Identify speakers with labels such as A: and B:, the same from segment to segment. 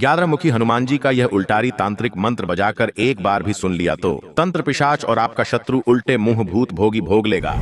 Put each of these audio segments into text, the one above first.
A: 11 मुखी हनुमान जी का यह उल्टारी तांत्रिक मंत्र बजाकर एक बार भी सुन लिया तो तंत्र पिशाच और आपका शत्रु उल्टे मुंह भूत भोगी भोग लेगा।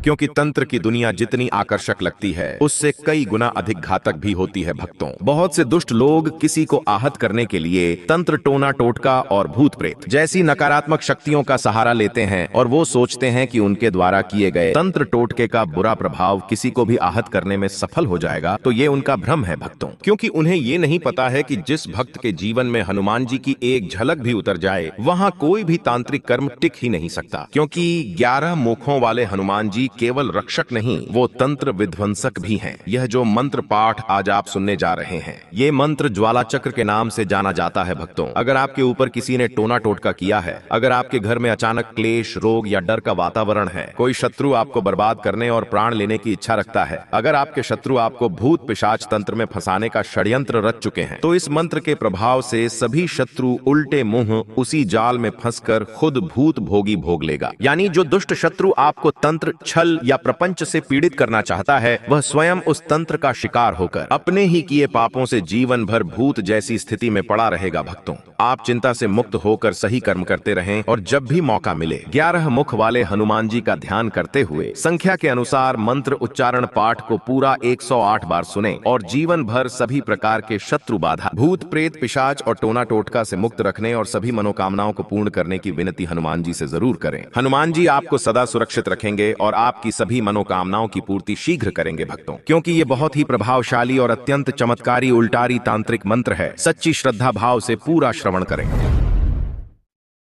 A: क्योंकि तंत्र की दुनिया जितनी आकर्षक लगती है उससे कई गुना अधिक घातक भी होती है भक्तों। बहुत से दुष्ट लोग किसी को आहत करने के लिए तंत्र, टोना टोटका और भूत प्रेत जैसी नकारात्मक शक्तियों का सहारा लेते हैं और वो सोचते हैं कि उनके द्वारा किए गए तंत्र टोटके का बुरा प्रभाव किसी को भी आहत करने में सफल हो जाएगा। तो ये उनका भ्रम है भक्तों, क्योंकि उन्हें ये नहीं पता है कि जिस भक्त के जीवन में हनुमान जी की एक झलक भी उतर जाए वहां कोई भी तांत्रिक कर्म टिक ही नहीं सकता। क्योंकि 11 मुखों वाले हनुमान जी केवल रक्षक नहीं, वो तंत्र विध्वंसक भी हैं। यह जो मंत्र पाठ आज आप सुनने जा रहे हैं, ये मंत्र ज्वाला चक्र के नाम से जाना जाता है भक्तों। अगर आपके ऊपर किसी ने टोना टोटका किया है, अगर आपके घर में अचानक क्लेश, रोग या डर का वातावरण है, कोई शत्रु आपको बर्बाद करने और प्राण लेने की इच्छा रखता है, अगर आपके शत्रु आपको भूत पिशाच तंत्र में फंसाने का षड्यंत्र रच चुके हैं, तो इस मंत्र के प्रभाव से सभी शत्रु उल्टे मुंह उसी जाल में फंसकर खुद भूत भोगी भोग लेगा। यानी जो दुष्ट शत्रु आपको तंत्र, छल या प्रपंच से पीड़ित करना चाहता है, वह स्वयं उस तंत्र का शिकार होकर अपने ही किए पापों से जीवन भर भूत जैसी स्थिति में पड़ा रहेगा भक्तों। आप चिंता से मुक्त होकर सही कर्म करते रहें और जब भी मौका मिले 11 मुख वाले हनुमान जी का ध्यान करते हुए संख्या के अनुसार मंत्र उच्चारण पाठ को पूरा 108 बार सुने और जीवन भर सभी प्रकार के शत्रु बाधा, भूत प्रेत, पिशाच और टोना टोटका से मुक्त रखने और सभी मनोकामनाओं को पूर्ण करने की विनती हनुमान जी से जरूर करें। हनुमान जी आपको सदा सुरक्षित रखेंगे और आपकी सभी मनोकामनाओं की पूर्ति शीघ्र करेंगे भक्तों, क्योंकि ये बहुत ही प्रभावशाली और अत्यंत चमत्कारी उल्टारी तांत्रिक मंत्र है। सच्ची श्रद्धा भाव से पूरा श्रवण करें।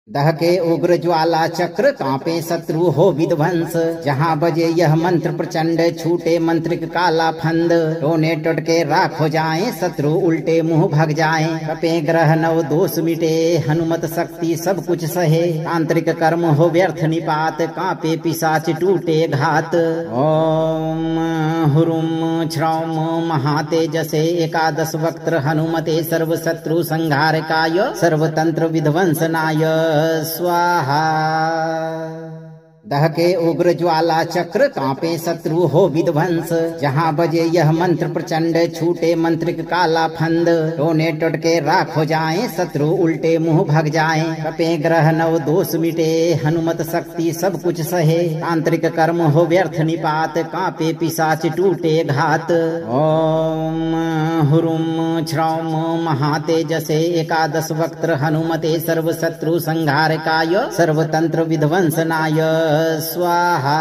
B: दहके उग्र ज्वाला चक्र, कांपे शत्रु हो विध्वंस, जहाँ बजे यह मंत्र प्रचंड, छूटे मंत्रिक काला फंद, टोने टोटके राख हो जाएं, शत्रु उल्टे मुंह भग जाएं, कपे ग्रह नव दोष मिटे, हनुमत शक्ति सब कुछ सहे, तांत्रिक कर्म हो व्यर्थ निपात, कांपे पिशाच टूटे घात। ओम हुरुम छ्रौम महातेजसे, एकादश वक्त्र हनुमते, सर्व शत्रु संहारकाय, सर्वतंत्र विध्वंसनाय स्वाहा। दहके उग्र ज्वाला चक्र, कांपे शत्रु हो विध्वंस, जहाँ बजे यह मंत्र प्रचंड, छूटे मंत्रिक काला फंद, टोने टोटके राख हो जाएं, शत्रु उल्टे मुंह भग जाएं, कपे ग्रह नव दोष मिटे, हनुमत शक्ति सब कुछ सहे, तांत्रिक कर्म हो व्यर्थ निपात, कांपे पिशाच टूटे घात। ओम हुरुम छ्रौम महातेजसे, एकादश वक्त्र हनुमते, सर्व शत्रु संहारकाय, सर्वतंत्र विध्वंसनाय स्वाहा।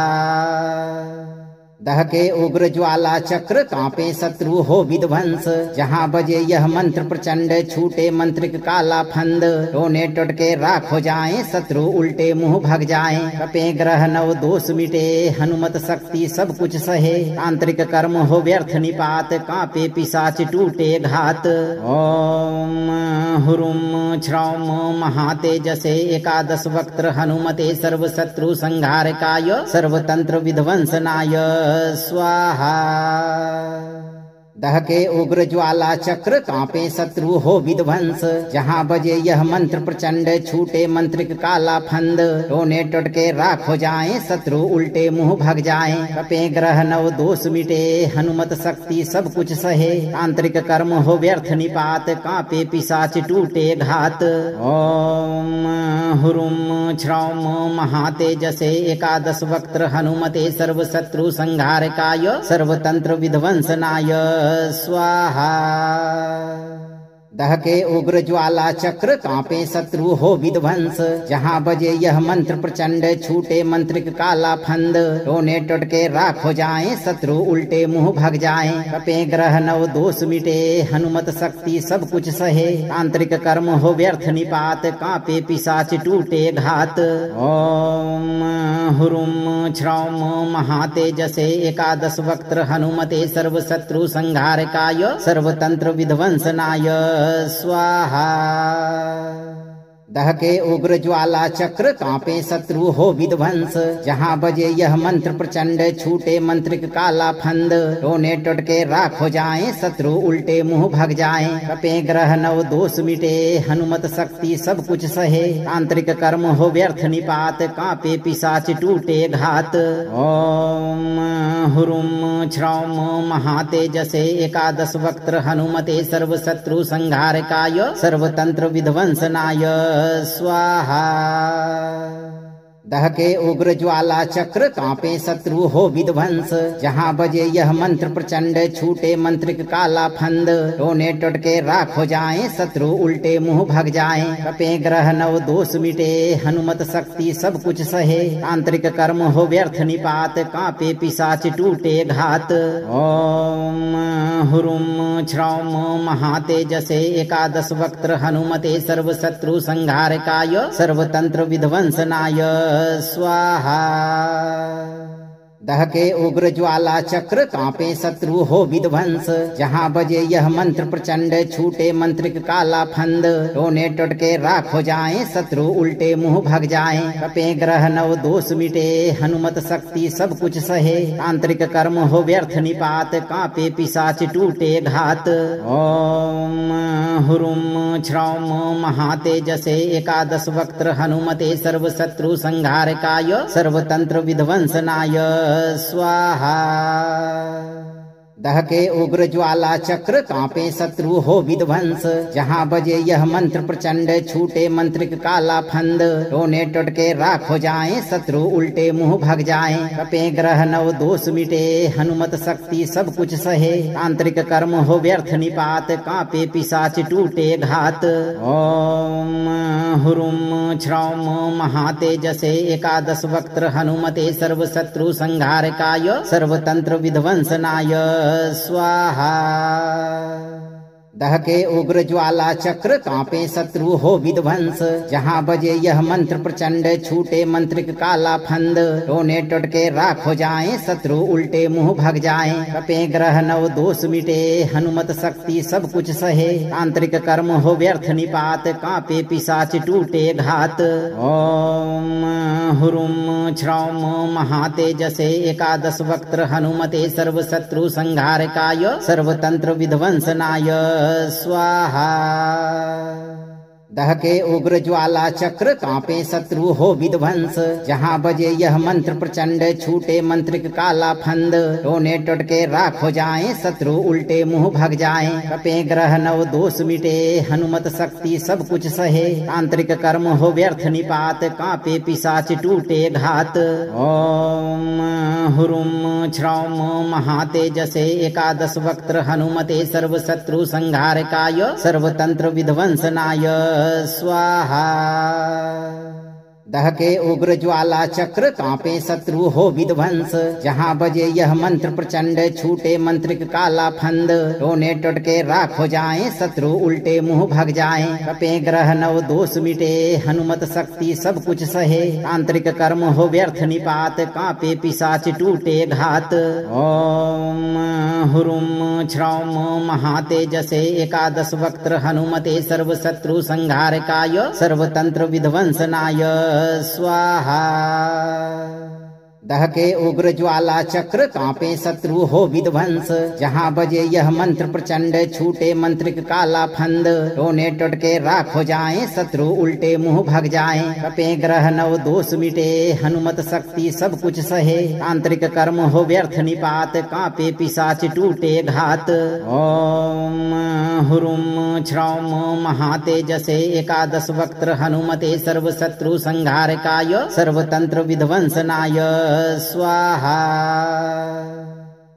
B: दहके उग्र ज्वाला चक्र, कांपे शत्रु हो विध्वंस, जहाँ बजे यह मंत्र प्रचंड, छूटे मंत्रिक काला फंद, टोने टोटके राख हो जाएं, शत्रु उल्टे मुंह भग जाएं, कपे ग्रह नव दोष मिटे, हनुमत शक्ति सब कुछ सहे, तांत्रिक कर्म हो व्यर्थ निपात, कांपे पिशाच टूटे घात। ओम हुरुम छ्रौम महातेजसे, एकादश वक्त्र हनुमते, सर्व शत्रु संहारकाय, सर्वतंत्र विध्वंसनाय स्वाहा। दहके उग्र ज्वाला चक्र, कांपे शत्रु हो विध्वंस, जहाँ बजे यह मंत्र प्रचंड, छूटे मंत्रिक काला फंद, टोने टोटके राख हो जाएं, शत्रु उल्टे मुंह भग जाएं, कपे ग्रह नव दोष मिटे, हनुमत शक्ति सब कुछ सहे, तांत्रिक कर्म हो व्यर्थ निपात, कांपे पिशाच टूटे घात। ओम हुरुम छ्रौम महातेजसे, एकादश वक्त्र हनुमते, सर्व शत्रु संहारकाय, सर्वतंत्र विध्वंसनाय स्वाहा। दहके उग्र ज्वाला चक्र, कांपे शत्रु हो विध्वंस, जहाँ बजे यह मंत्र प्रचंड, छूटे मंत्रिक काला फंद, टोने टोटके राख हो जाएं, शत्रु उल्टे मुंह भग जाएं, कपे ग्रह नव दोष मिटे, हनुमत शक्ति सब कुछ सहे, तांत्रिक कर्म हो व्यर्थ निपात, कांपे पिशाच टूटे घात। ओम हुरुम छ्रौम महातेजसे, एकादश वक्त्र हनुमते, सर्व शत्रु संहारकाय, सर्वतंत्र विध्वंसनाय स्वाहा। दहके उग्र ज्वाला चक्र कांपे शत्रु हो विध्वंस जहाँ बजे यह मंत्र प्रचंड छूटे मंत्रिक काला फंद टोने टुटके राख हो जाए शत्रु उल्टे मुंह भग जाए कपे ग्रह नव दोष मिटे हनुमत शक्ति सब कुछ सहे तांत्रिक कर्म हो व्यर्थ निपात कांपे पिशाच टूटे घात ओम हुरुम छ्रौम महातेजसे एकादश वक्त्र हनुमते सर्व शत्रु संहारकाय सर्वतंत्र विध्वंसनाय स्वाहा दहके उग्र ज्वाला चक्र कांपे शत्रु हो विध्वंस जहाँ बजे यह मंत्र प्रचंड छूटे मंत्रिक काला फंद टोने टुटके राख हो जाए शत्रु उल्टे मुंह भग जाए कपे ग्रह नव दोष मिटे हनुमत शक्ति सब कुछ सहे तांत्रिक कर्म हो व्यर्थ निपात कांपे पिशाच टूटे घात ओम हुरुम छ्रौम महातेजसे एकादश वक्त्र हनुमते सर्व शत्रु संहारकाय सर्वतंत्र विध्वंसनाय स्वाहा दहके उग्र ज्वाला चक्र कांपे शत्रु हो विध्वंस जहाँ बजे यह मंत्र प्रचंड छूटे मंत्रिक काला फंद टोने टुटके राख हो जाए शत्रु उल्टे मुंह भग जाए कपे ग्रह नव दोष मिटे हनुमत शक्ति सब कुछ सहे तांत्रिक कर्म हो व्यर्थ निपात कांपे पिशाच टूटे घात ओम हुरुम छ्रौम महातेजसे एकादश वक्त्र हनुमते सर्व शत्रु संहारकाय सर्वतंत्र विध्वंसनाय स्वाहा दहके उग्र ज्वाला चक्र कांपे शत्रु हो विध्वंस जहाँ बजे यह मंत्र प्रचंड छूटे मंत्रिक काला फंद टोने टुटके राख हो जाए शत्रु उल्टे मुंह भग जाए कपे ग्रह नव दोष मिटे हनुमत शक्ति सब कुछ सहे तांत्रिक कर्म हो व्यर्थ निपात कांपे पिशाच टूटे घात ओम हुरुम छ्रौम महातेजसे एकादश वक्त्र हनुमते सर्व शत्रु संहारकाय सर्वतंत्र विध्वंसनाय स्वाहा दहके उग्र ज्वाला चक्र कांपे शत्रु हो विध्वंस जहाँ बजे यह मंत्र प्रचंड छूटे मंत्रिक काला फंद टोने टुटके राख हो जाए शत्रु उल्टे मुंह भग जाए कपे ग्रह नव दोष मिटे हनुमत शक्ति सब कुछ सहे तांत्रिक कर्म हो व्यर्थ निपात कांपे पिशाच टूटे घात ओम हुरुम छ्रौम महातेजसे एकादश वक्त्र हनुमते सर्व शत्रु संहारकाय सर्वतंत्र विध्वंसनाय स्वाहा दहके उग्र ज्वाला चक्र कांपे शत्रु हो विध्वंस जहाँ बजे यह मंत्र प्रचंड छूटे मंत्रिक काला फंद टोने टुटके राख हो जाए शत्रु उल्टे मुंह भग जाए कपे ग्रह नव दोष मिटे हनुमत शक्ति सब कुछ सहे तांत्रिक कर्म हो व्यर्थ निपात कांपे पिशाच टूटे घात ओम हुरुम छ्रौम महातेजसे एकादश वक्त्र हनुमते सर्व शत्रु संहारकाय सर्वतंत्र विध्वंसनाय स्वाहा दहके उग्र ज्वाला चक्र कांपे शत्रु हो विध्वंस जहाँ बजे यह मंत्र प्रचंड छूटे मंत्रिक काला फंद टोने टुटके राख हो जाए शत्रु उल्टे मुंह भग जाए कपे ग्रह नव दोष मिटे हनुमत शक्ति सब कुछ सहे तांत्रिक कर्म हो व्यर्थ निपात कांपे पिशाच टूटे घात ओम हुरुम छ्रौम महातेजसे एकादश वक्त्र हनुमते सर्व शत्रु संहारकाय सर्वतंत्र विध्वंसनाय स्वाहा दहके उग्र ज्वाला चक्र कांपे शत्रु हो विध्वंस जहाँ बजे यह मंत्र प्रचंड छूटे मंत्रिक काला फंद टोने टुटके राख हो जाए शत्रु उल्टे मुंह भग जाए कपे ग्रह नव दोष मिटे हनुमत शक्ति सब कुछ सहे तांत्रिक कर्म हो व्यर्थ निपात कांपे पिशाच टूटे घात ओम हुरुम छ्रौम महातेजसे एकादश वक्त्र हनुमते सर्व शत्रु संहारकाय सर्वतंत्र विध्वंसनाय स्वाहा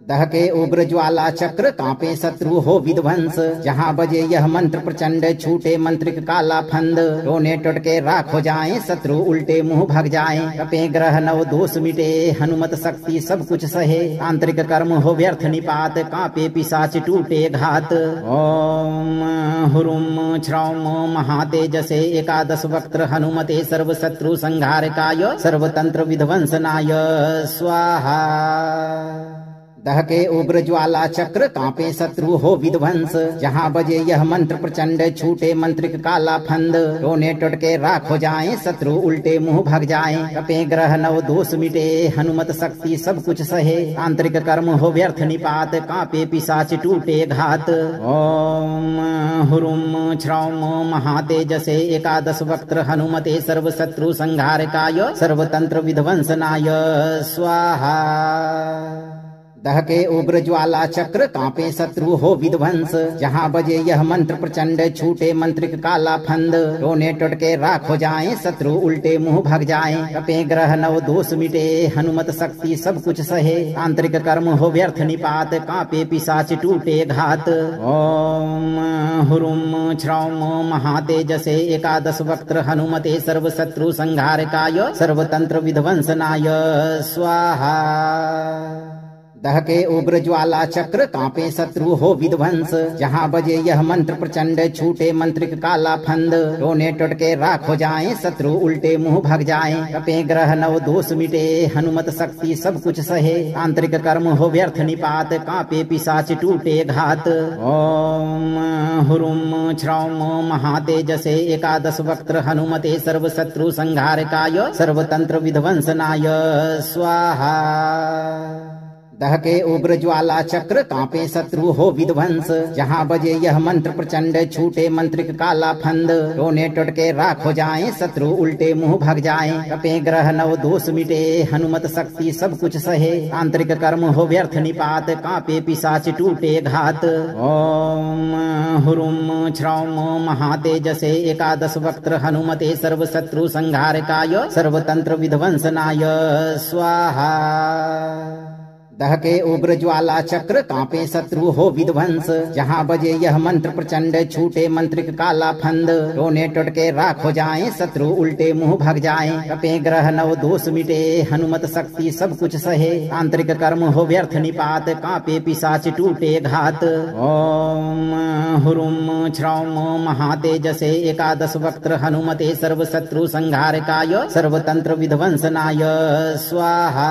B: दहके उग्र ज्वाला चक्र कांपे शत्रु हो विध्वंस जहाँ बजे यह मंत्र प्रचंड छूटे मंत्रिक काला फंद टोने टुटके राख हो जाए शत्रु उल्टे मुंह भग जाए कपे ग्रह नव दोष मिटे हनुमत शक्ति सब कुछ सहे तांत्रिक कर्म हो व्यर्थ निपात कांपे पिशाच टूटे घात ओम हुरुम छ्रौम महातेजसे एकादश वक्त्र हनुमते सर्व शत्रु संहारकाय सर्वतंत्र विध्वंसनाय स्वाहा दहके उग्र ज्वाला चक्र कांपे शत्रु हो विध्वंस जहाँ बजे यह मंत्र प्रचंड छूटे मंत्रिक काला फंद रोने टुटके राख हो जाए शत्रु उल्टे मुंह भग जाए कपे ग्रह नव दोष मिटे हनुमत शक्ति सब कुछ सहे आंतरिक कर्म हो व्यर्थ निपात कांपे पिशाच टूटे घात ओम हुरुम श्रौम महातेजसे एकादश वक्त्र हनुमते सर्व शत्रु संहारकाय सर्वतंत्र विध्वंसनाय स्वाहा दहके उग्र ज्वाला चक्र कांपे शत्रु हो विध्वंस जहाँ बजे यह मंत्र प्रचंड छूटे मंत्रिक काला फंद रोने टुटके राख हो जाए शत्रु उल्टे मुंह भग जाए कपे ग्रह नव दोष मिटे हनुमत शक्ति सब कुछ सहे आंतरिक कर्म हो व्यर्थ निपात कांपे पिशाच टूटे घात ओम हुरुम श्रौम महातेजसे एकादश वक्त्र हनुमते सर्व शत्रु संहारकाय सर्वतंत्र विध्वंसनाय स्वाहा दहके उग्र ज्वाला चक्र कांपे शत्रु हो विध्वंस जहाँ बजे यह मंत्र प्रचंड छूटे मंत्रिक काला फंद रोने टुटके राख हो जाए शत्रु उल्टे मुंह भग जाए कपे ग्रह नव दोष मिटे हनुमत शक्ति सब कुछ सहे आंतरिक कर्म हो व्यर्थ निपात कांपे पिशाच टूटे घात ओम हुरुम श्रौम महातेजसे एकादश वक्त्र हनुमते सर्व शत्रु संहारकाय सर्वतंत्र विध्वंसनाय स्वाहा दहके उग्र ज्वाला चक्र कांपे शत्रु हो विध्वंस जहाँ बजे यह मंत्र प्रचंड छूटे मंत्रिक काला फंद रोने टुटके राख हो जाए शत्रु उल्टे मुंह भग जाए कपे ग्रह नव दोष मिटे हनुमत शक्ति सब कुछ सहे आंतरिक कर्म हो व्यर्थ निपात कांपे पिशाच टूटे घात ओम हुरुम श्रौम महातेजसे एकादश वक्त्र हनुमते सर्व शत्रु संहारकाय सर्वतंत्र विध्वंसनाय स्वाहा दहके उग्र ज्वाला चक्र कांपे शत्रु हो विध्वंस जहाँ बजे यह मंत्र प्रचंड छूटे मंत्रिक काला फंद रोने टुटके राख हो जाए शत्रु उल्टे मुंह भग जाए कपे ग्रह नव दोष मिटे हनुमत शक्ति सब कुछ सहे आंतरिक कर्म हो व्यर्थ निपात कांपे पिशाच टूटे घात ओम हुरुम श्रौम महातेजसे एकादश वक्त्र हनुमते सर्व शत्रु संहारकाय सर्वतंत्र विध्वंसनाय स्वाहा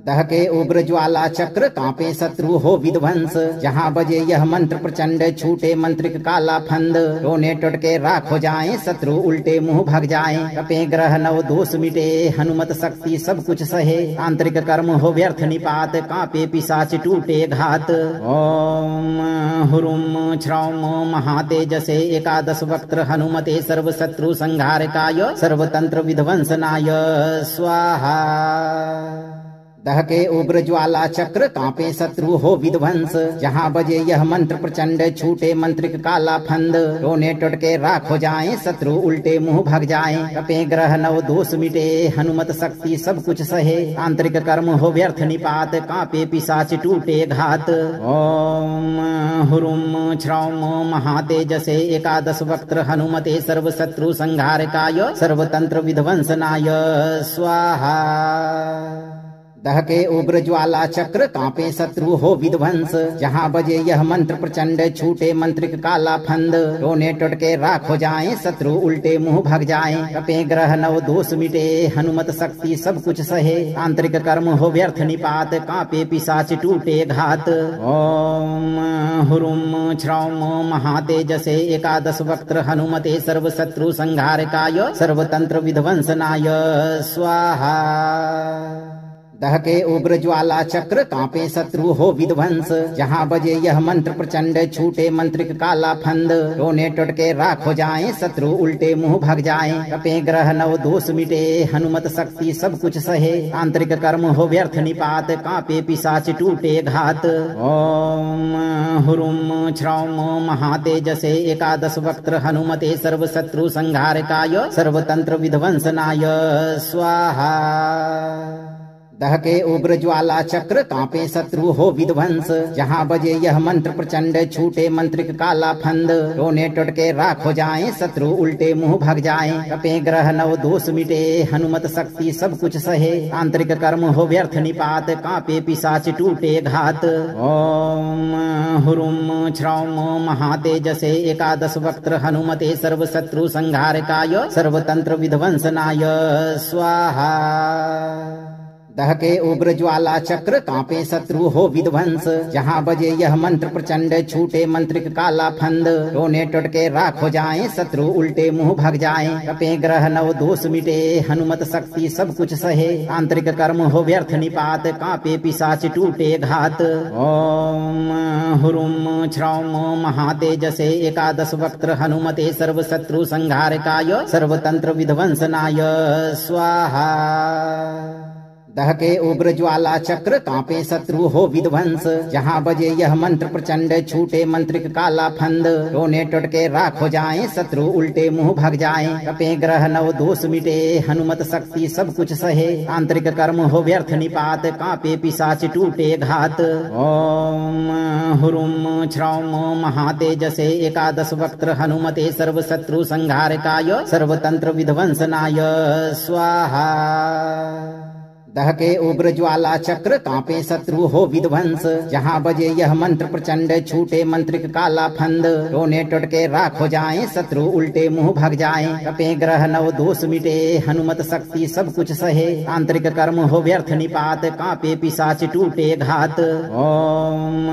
B: दहके उग्र ज्वाला चक्र कांपे शत्रु हो विध्वंस जहाँ बजे यह मंत्र प्रचंड छूटे मंत्रिक काला फंद रोने टुटके राख हो जाए शत्रु उल्टे मुंह भग जाए कपे ग्रह नव दोष मिटे हनुमत शक्ति सब कुछ सहे आंतरिक कर्म हो व्यर्थ निपात कांपे पिशाच टूटे घात ओम हुरुम श्रौम महातेजसे एकादश वक्त्र हनुमते सर्व शत्रु संहारकाय सर्वतंत्र विध्वंसनाय स्वाहा दहके उग्र ज्वाला चक्र कांपे शत्रु हो विध्वंस जहाँ बजे यह मंत्र प्रचंड छूटे मंत्रिक काला फंद रोने टुटके राख हो जाए शत्रु उल्टे मुंह भग जाए कपे ग्रह नव दोष मिटे हनुमत शक्ति सब कुछ सहे आंतरिक कर्म हो व्यर्थ निपात कांपे पिशाच टूटे घात ओम हुरुम श्रौम महातेजसे एकादश वक्त्र हनुमते सर्व शत्रु संहारकाय सर्वतंत्र विध्वंसनाय स्वाहा दहके उग्र ज्वाला चक्र कांपे शत्रु हो विध्वंस जहाँ बजे यह मंत्र प्रचंड छूटे मंत्रिक काला फंद रोने टुटके राख हो जाए शत्रु उल्टे मुंह भग जाए कपे ग्रह नव दोष मिटे हनुमत शक्ति सब कुछ सहे आंतरिक कर्म हो व्यर्थ निपात कांपे पिशाच टूटे घात ओम हुरुम श्रौम महातेजसे एकादश वक्त्र हनुमते सर्व शत्रु संहारकाय सर्वतंत्र विध्वंसनाय स्वाहा दहके उग्र ज्वाला चक्र कांपे शत्रु हो विध्वंस जहाँ बजे यह मंत्र प्रचंड छूटे मंत्रिक काला फंद रोने टुटके राख हो जाए शत्रु उल्टे मुंह भग जाए कपे ग्रह नव दोष मिटे हनुमत शक्ति सब कुछ सहे आंतरिक कर्म हो व्यर्थ निपात कांपे पिशाच टूटे घात ओम हुरुम श्रौम महातेजसे एकादश वक्त्र हनुमते सर्व शत्रु संहारकाय सर्वतंत्र विध्वंसनाय स्वाहा दहके उग्र ज्वाला चक्र कांपे शत्रु हो विध्वंस जहाँ बजे यह मंत्र प्रचंड छूटे मंत्रिक काला फंद रोने टुटके राख हो जाए शत्रु उल्टे मुंह भग जाए कपे ग्रह नव दोष मिटे हनुमत शक्ति सब कुछ सहे आंतरिक कर्म हो व्यर्थ निपात कांपे पिशाच टूटे घात ओम हुरुम श्रौम महातेजसे एकादश वक्त्र हनुमते सर्व शत्रु संहारकाय सर्वतंत्र विध्वंसनाय स्वाहा दहके उग्र ज्वाला चक्र कांपे शत्रु हो विध्वंस जहाँ बजे यह मंत्र प्रचंड छूटे मंत्रिक काला फंद रोने टुटके राख हो जाए शत्रु उल्टे मुंह भग जाए कपे ग्रह नव दोष मिटे हनुमत शक्ति सब कुछ सहे आंतरिक कर्म हो व्यर्थ निपात कांपे पिशाच टूटे घात ओम हुरुम छ्रौम महातेजसे एकादश वक्त्र हनुमते सर्व शत्रु संहारकाय सर्वतंत्र विध्वंसनाय स्वाहा दहके उग्र ज्वाला चक्र कांपे शत्रु हो विध्वंस जहाँ बजे यह मंत्र प्रचंड छूटे मंत्रिक काला फंद रोने टुटके राख हो जाए शत्रु उल्टे मुंह भग जाए कपे ग्रह नव दोष मिटे हनुमत शक्ति सब कुछ सहे आंतरिक कर्म हो व्यर्थ निपात कांपे पिशाच टूटे घात ओम हुरुम छ्रौम महातेजसे एकादश वक्त्र हनुमते सर्व शत्रु संहारकाय सर्वतंत्र विध्वंसनाय स्वाहा दहके उग्र ज्वाला चक्र कांपे शत्रु हो विध्वंस जहाँ बजे यह मंत्र प्रचंड छूटे मंत्रिक काला फंद रोने टुटके राख हो जाए शत्रु उल्टे मुंह भग जाए कपे ग्रह नव दोष मिटे हनुमत शक्ति सब कुछ सहे आंतरिक कर्म हो व्यर्थ निपात कांपे पिशाच टूटे घात ओम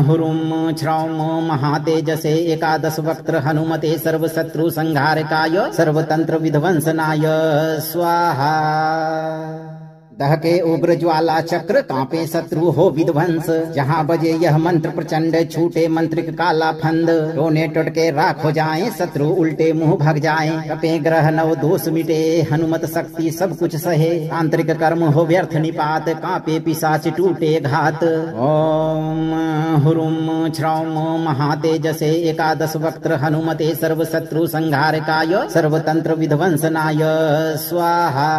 B: हुरुम छ्रौम महातेजसे एकादश वक्त्र हनुमते सर्व शत्रु संहारकाय सर्वतंत्र विध्वंसनाय स्वाहा दहके उग्र ज्वाला चक्र कांपे शत्रु हो विध्वंस जहाँ बजे यह मंत्र प्रचंड छूटे मंत्रिक काला फंद रोने टुटके राख हो जाए शत्रु उल्टे मुंह भग जाए कपे ग्रह नव दोष मिटे हनुमत शक्ति सब कुछ सहे आंतरिक कर्म हो व्यर्थ निपात कांपे पिशाच टूटे घात ओम हुरुम छ्रौम महातेजसे एकादश वक्त्र हनुमते सर्व शत्रु संहारकाय सर्वतंत्र विध्वंसनाय स्वाहा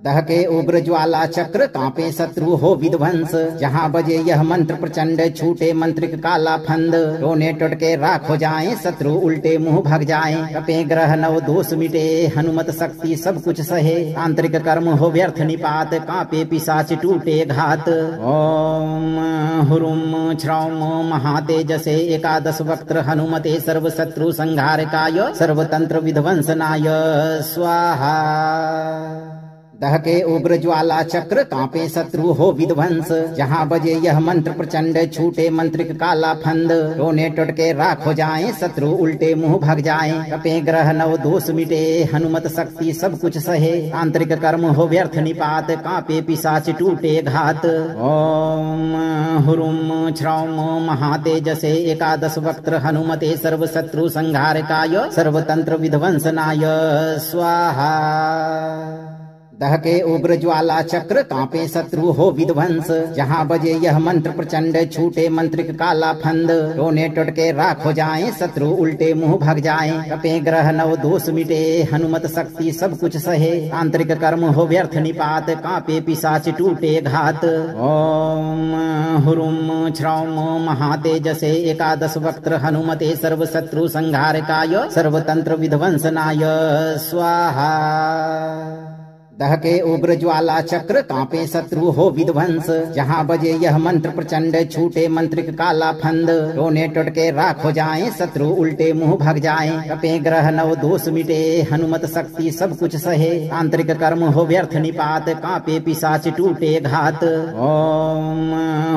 B: दहके उग्र ज्वाला चक्र कांपे शत्रु हो विध्वंस जहाँ बजे यह मंत्र प्रचंड छूटे मंत्रिक काला फंद रोने टुटके राख हो जाए शत्रु उल्टे मुंह भग जाए कपे ग्रह नव दोष मिटे हनुमत शक्ति सब कुछ सहे आंतरिक कर्म हो व्यर्थ निपात कांपे पिशाच टूटे घात ओम हुरुम छ्रौम महातेजसे एकादश वक्त्र हनुमते सर्व शत्रु संहारकाय सर्वतंत्र विध्वंसनाय स्वाहा दहके उग्र ज्वाला चक्र कांपे शत्रु हो विध्वंस जहाँ बजे यह मंत्र प्रचंड छूटे मंत्रिक काला फंद रोने टुटके राख हो जाए शत्रु उल्टे मुंह भग जाए कपे ग्रह नव दोष मिटे हनुमत शक्ति सब कुछ सहे आंतरिक कर्म हो व्यर्थ निपात कांपे पिशाच टूटे घात ओम हुरुम छ्रौम महातेजसे एकादश वक्त्र हनुमते सर्व शत्रु संहारकाय सर्वतंत्र विध्वंसनाय स्वाहा दहके उग्र ज्वाला चक्र कांपे शत्रु हो विध्वंस जहाँ बजे यह मंत्र प्रचंड छूटे मंत्रिक काला फंद रोने टुटके राख हो जाए शत्रु उल्टे मुंह भग जाए कपे ग्रह नव दोष मिटे हनुमत शक्ति सब कुछ सहे आंतरिक कर्म हो व्यर्थ निपात कांपे पिशाच टूटे घात ओम हुरुम छ्रौम महातेजसे एकादश वक्त्र हनुमते सर्व शत्रु संहारकाय सर्वतंत्र विध्वंसनाय स्वाहा दहके उग्र ज्वाला चक्र कांपे शत्रु हो विध्वंस जहाँ बजे यह मंत्र प्रचंड छूटे मंत्रिक काला फंद रोने टुटके राख हो जाए शत्रु उल्टे मुंह भग जाए कपे ग्रह नव दोष मिटे हनुमत शक्ति सब कुछ सहे आंतरिक कर्म हो व्यर्थ निपात कांपे पिशाच टूटे घात ओम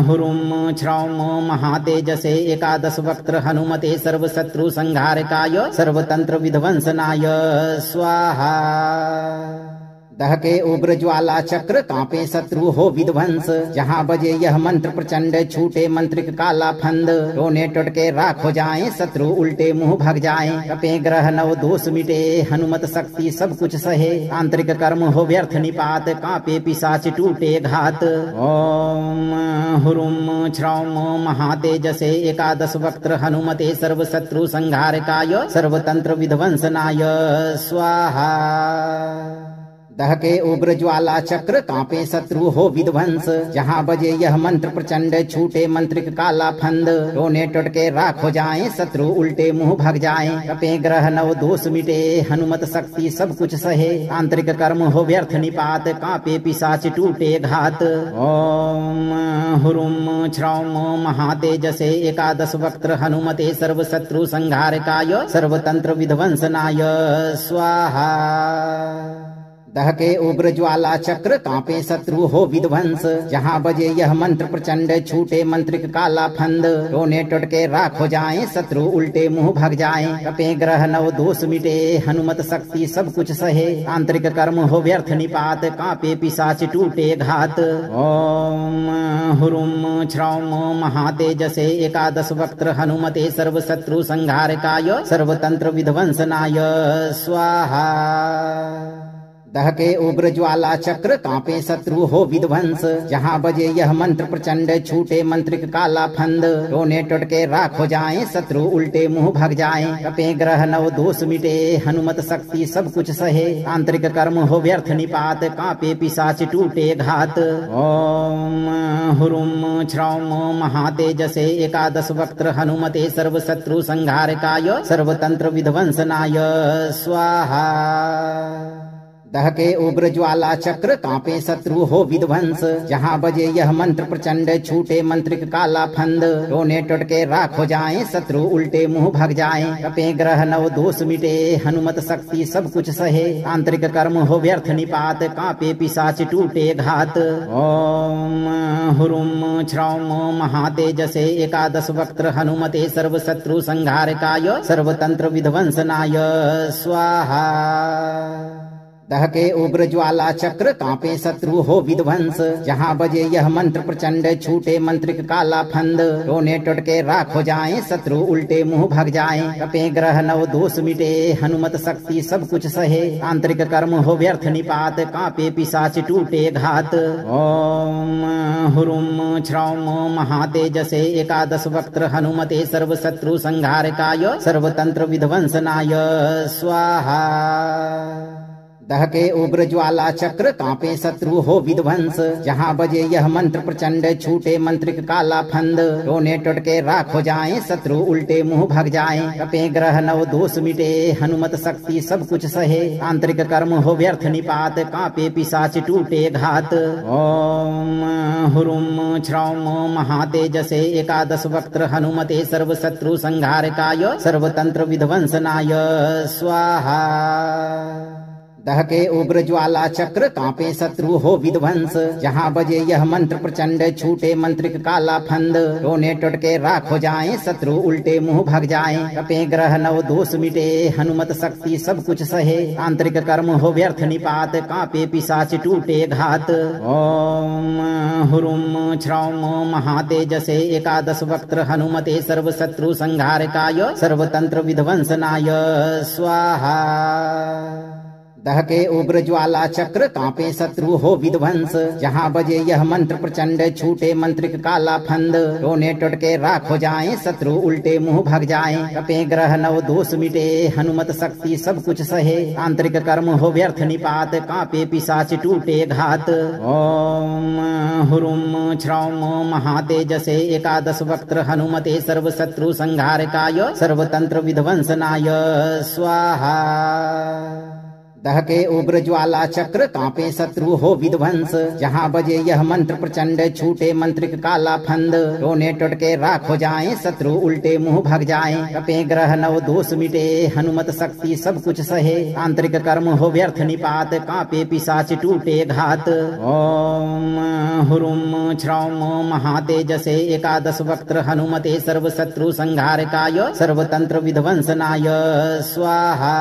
B: हुरुम छ्रौम महातेजसे एकादश वक्त्र हनुमते सर्व शत्रु संहारकाय सर्वतंत्र विध्वंसनाय स्वाहा दहके उग्र ज्वाला चक्र कांपे शत्रु हो विध्वंस जहाँ बजे यह मंत्र प्रचंड छूटे मंत्रिक काला फंद रोने टुटके राख हो जाए शत्रु उल्टे मुंह भग जाए कपे ग्रह नव दोष मिटे हनुमत शक्ति सब कुछ सहे आंतरिक कर्म हो व्यर्थ निपात कांपे पिशाच टूटे घात ओम हुरुम छ्रौम महातेजसे एकादश वक्त्र हनुमते सर्व शत्रु संहारकाय सर्वतंत्र विध्वंसनाय स्वाहा दहके उग्र ज्वाला चक्र कांपे शत्रु हो विध्वंस जहाँ बजे यह मंत्र प्रचंड छूटे मंत्रिक काला फंद रोने टुटके राख हो जाए शत्रु उल्टे मुंह भग जाए कपे ग्रह नव दोष मिटे हनुमत शक्ति सब कुछ सहे आंतरिक कर्म हो व्यर्थ निपात कांपे पिशाच टूटे घात ओम हुरुम छ्रौम महातेजसे एकादश वक्त्र हनुमते सर्व शत्रु संहारकाय सर्वतंत्र विध्वंसनाय स्वाहा दहके उग्र ज्वाला चक्र कांपे शत्रु हो विध्वंस जहाँ बजे यह मंत्र प्रचंड छूटे मंत्रिक काला फंद रोने टुटके राख हो जाए शत्रु उल्टे मुंह भग जाए कपे ग्रह नव दोष मिटे हनुमत शक्ति सब कुछ सहे आंतरिक कर्म हो व्यर्थ निपात कांपे पिशाच टूटे घात। ओम हुरुम छ्रौम महातेजसे एकादश वक्त्र हनुमते सर्व शत्रु संहारकाय सर्वतंत्र विध्वंसनाय स्वाहा। दहके उग्र ज्वाला चक्र कांपे शत्रु हो विध्वंस जहाँ बजे यह मंत्र प्रचंड छूटे मंत्रिक काला फंद रोने टुटके राख हो जाए शत्रु उल्टे मुंह भग जाए कपे ग्रह नव दोष मिटे हनुमत शक्ति सब कुछ सहे आंतरिक कर्म हो व्यर्थ निपात कांपे पिशाच टूटे घात। ओम हुरुम छ्रौम महातेजसे एकादश वक्त्र हनुमते सर्व शत्रु संहारकाय सर्वतंत्र विध्वंसनाय स्वाहा। दहके उग्र ज्वाला चक्र कांपे शत्रु हो विध्वंस जहाँ बजे यह मंत्र प्रचंड छूटे मंत्रिक काला फंद रोने टुटके राख हो जाए शत्रु उल्टे मुंह भग जाए कपे ग्रह नव दोष मिटे हनुमत शक्ति सब कुछ सहे आंतरिक कर्म हो व्यर्थ निपात कांपे पिशाच टूटे घात। ओम हुरुम छ्रौम महातेजसे एकादश वक्त्र हनुमते सर्व शत्रु संहारकाय सर्वतंत्र विध्वंसनाय स्वाहा। दहके उग्र ज्वाला चक्र कांपे शत्रु हो विध्वंस जहाँ बजे यह मंत्र प्रचंड छूटे मंत्रिक काला फंद रोने टुटके राख हो जाए शत्रु उल्टे मुंह भग जाए कपे ग्रह नव दोष मिटे हनुमत शक्ति सब कुछ सहे आंतरिक कर्म हो व्यर्थ निपात कांपे पिशाच टूटे घात। ओम हुरुम छ्रौम महातेजसे एकादश वक्त्र हनुमते सर्व शत्रु संहारकाय सर्वतंत्र विध्वंसनाय स्वाहा। दहके उग्र ज्वाला चक्र कांपे शत्रु हो विध्वंस जहाँ बजे यह मंत्र प्रचंड छूटे मंत्रिक काला फंद रोने टुटके राख हो जाए शत्रु उल्टे मुंह भग जाए कपे ग्रह नव दोष मिटे हनुमत शक्ति सब कुछ सहे आंतरिक कर्म हो व्यर्थ निपात कांपे पिशाच टूटे घात। ओम हुरुम छ्रौम महातेजसे एकादश वक्त्र हनुमते सर्व शत्रु संहारकाय सर्वतंत्र विध्वंसनाय स्वाहा। दहके उग्र ज्वाला चक्र कांपे शत्रु हो विध्वंस जहाँ बजे यह मंत्र प्रचंड छूटे मंत्रिक काला फंद रोने टुटके राख हो जाए शत्रु उल्टे मुंह भग जाए कपे ग्रह नव दोष मिटे हनुमत शक्ति सब कुछ सहे आंतरिक कर्म हो व्यर्थ निपात कांपे पिशाच टूटे घात। ओम हुरुम छ्रौम महातेजसे एकादश वक्त्र हनुमते सर्व शत्रु संहारकाय सर्वतंत्र विध्वंसनाय स्वाहा। दहके उग्र ज्वाला चक्र कांपे शत्रु हो विध्वंस जहाँ बजे यह मंत्र प्रचंड छूटे मंत्रिक काला फंद रोने टुटके राख हो जाए शत्रु उल्टे मुंह भग जाए कपे ग्रह नव दोष मिटे हनुमत शक्ति सब कुछ सहे आंतरिक कर्म हो व्यर्थ निपात कांपे पिशाच टूटे घात। ओम हुरुम छ्रौम महातेजसे एकादश वक्त्र हनुमते सर्व शत्रु संहारकाय सर्वतंत्र विध्वंसनाय स्वाहा। दहके उग्र ज्वाला चक्र कांपे शत्रु हो विध्वंस जहाँ बजे यह मंत्र प्रचंड छूटे मंत्रिक काला फंद रोने टुटके राख हो जाए शत्रु उल्टे मुंह भग जाए कपे ग्रह नव दोष मिटे हनुमत शक्ति सब कुछ सहे आंतरिक कर्म हो व्यर्थ निपात कांपे पिशाच टूटे घात। ओम हुरुम छ्रौम महातेजसे एकादश वक्त्र हनुमते सर्व शत्रु संहारकाय सर्वतंत्र विध्वंसनाय स्वाहा।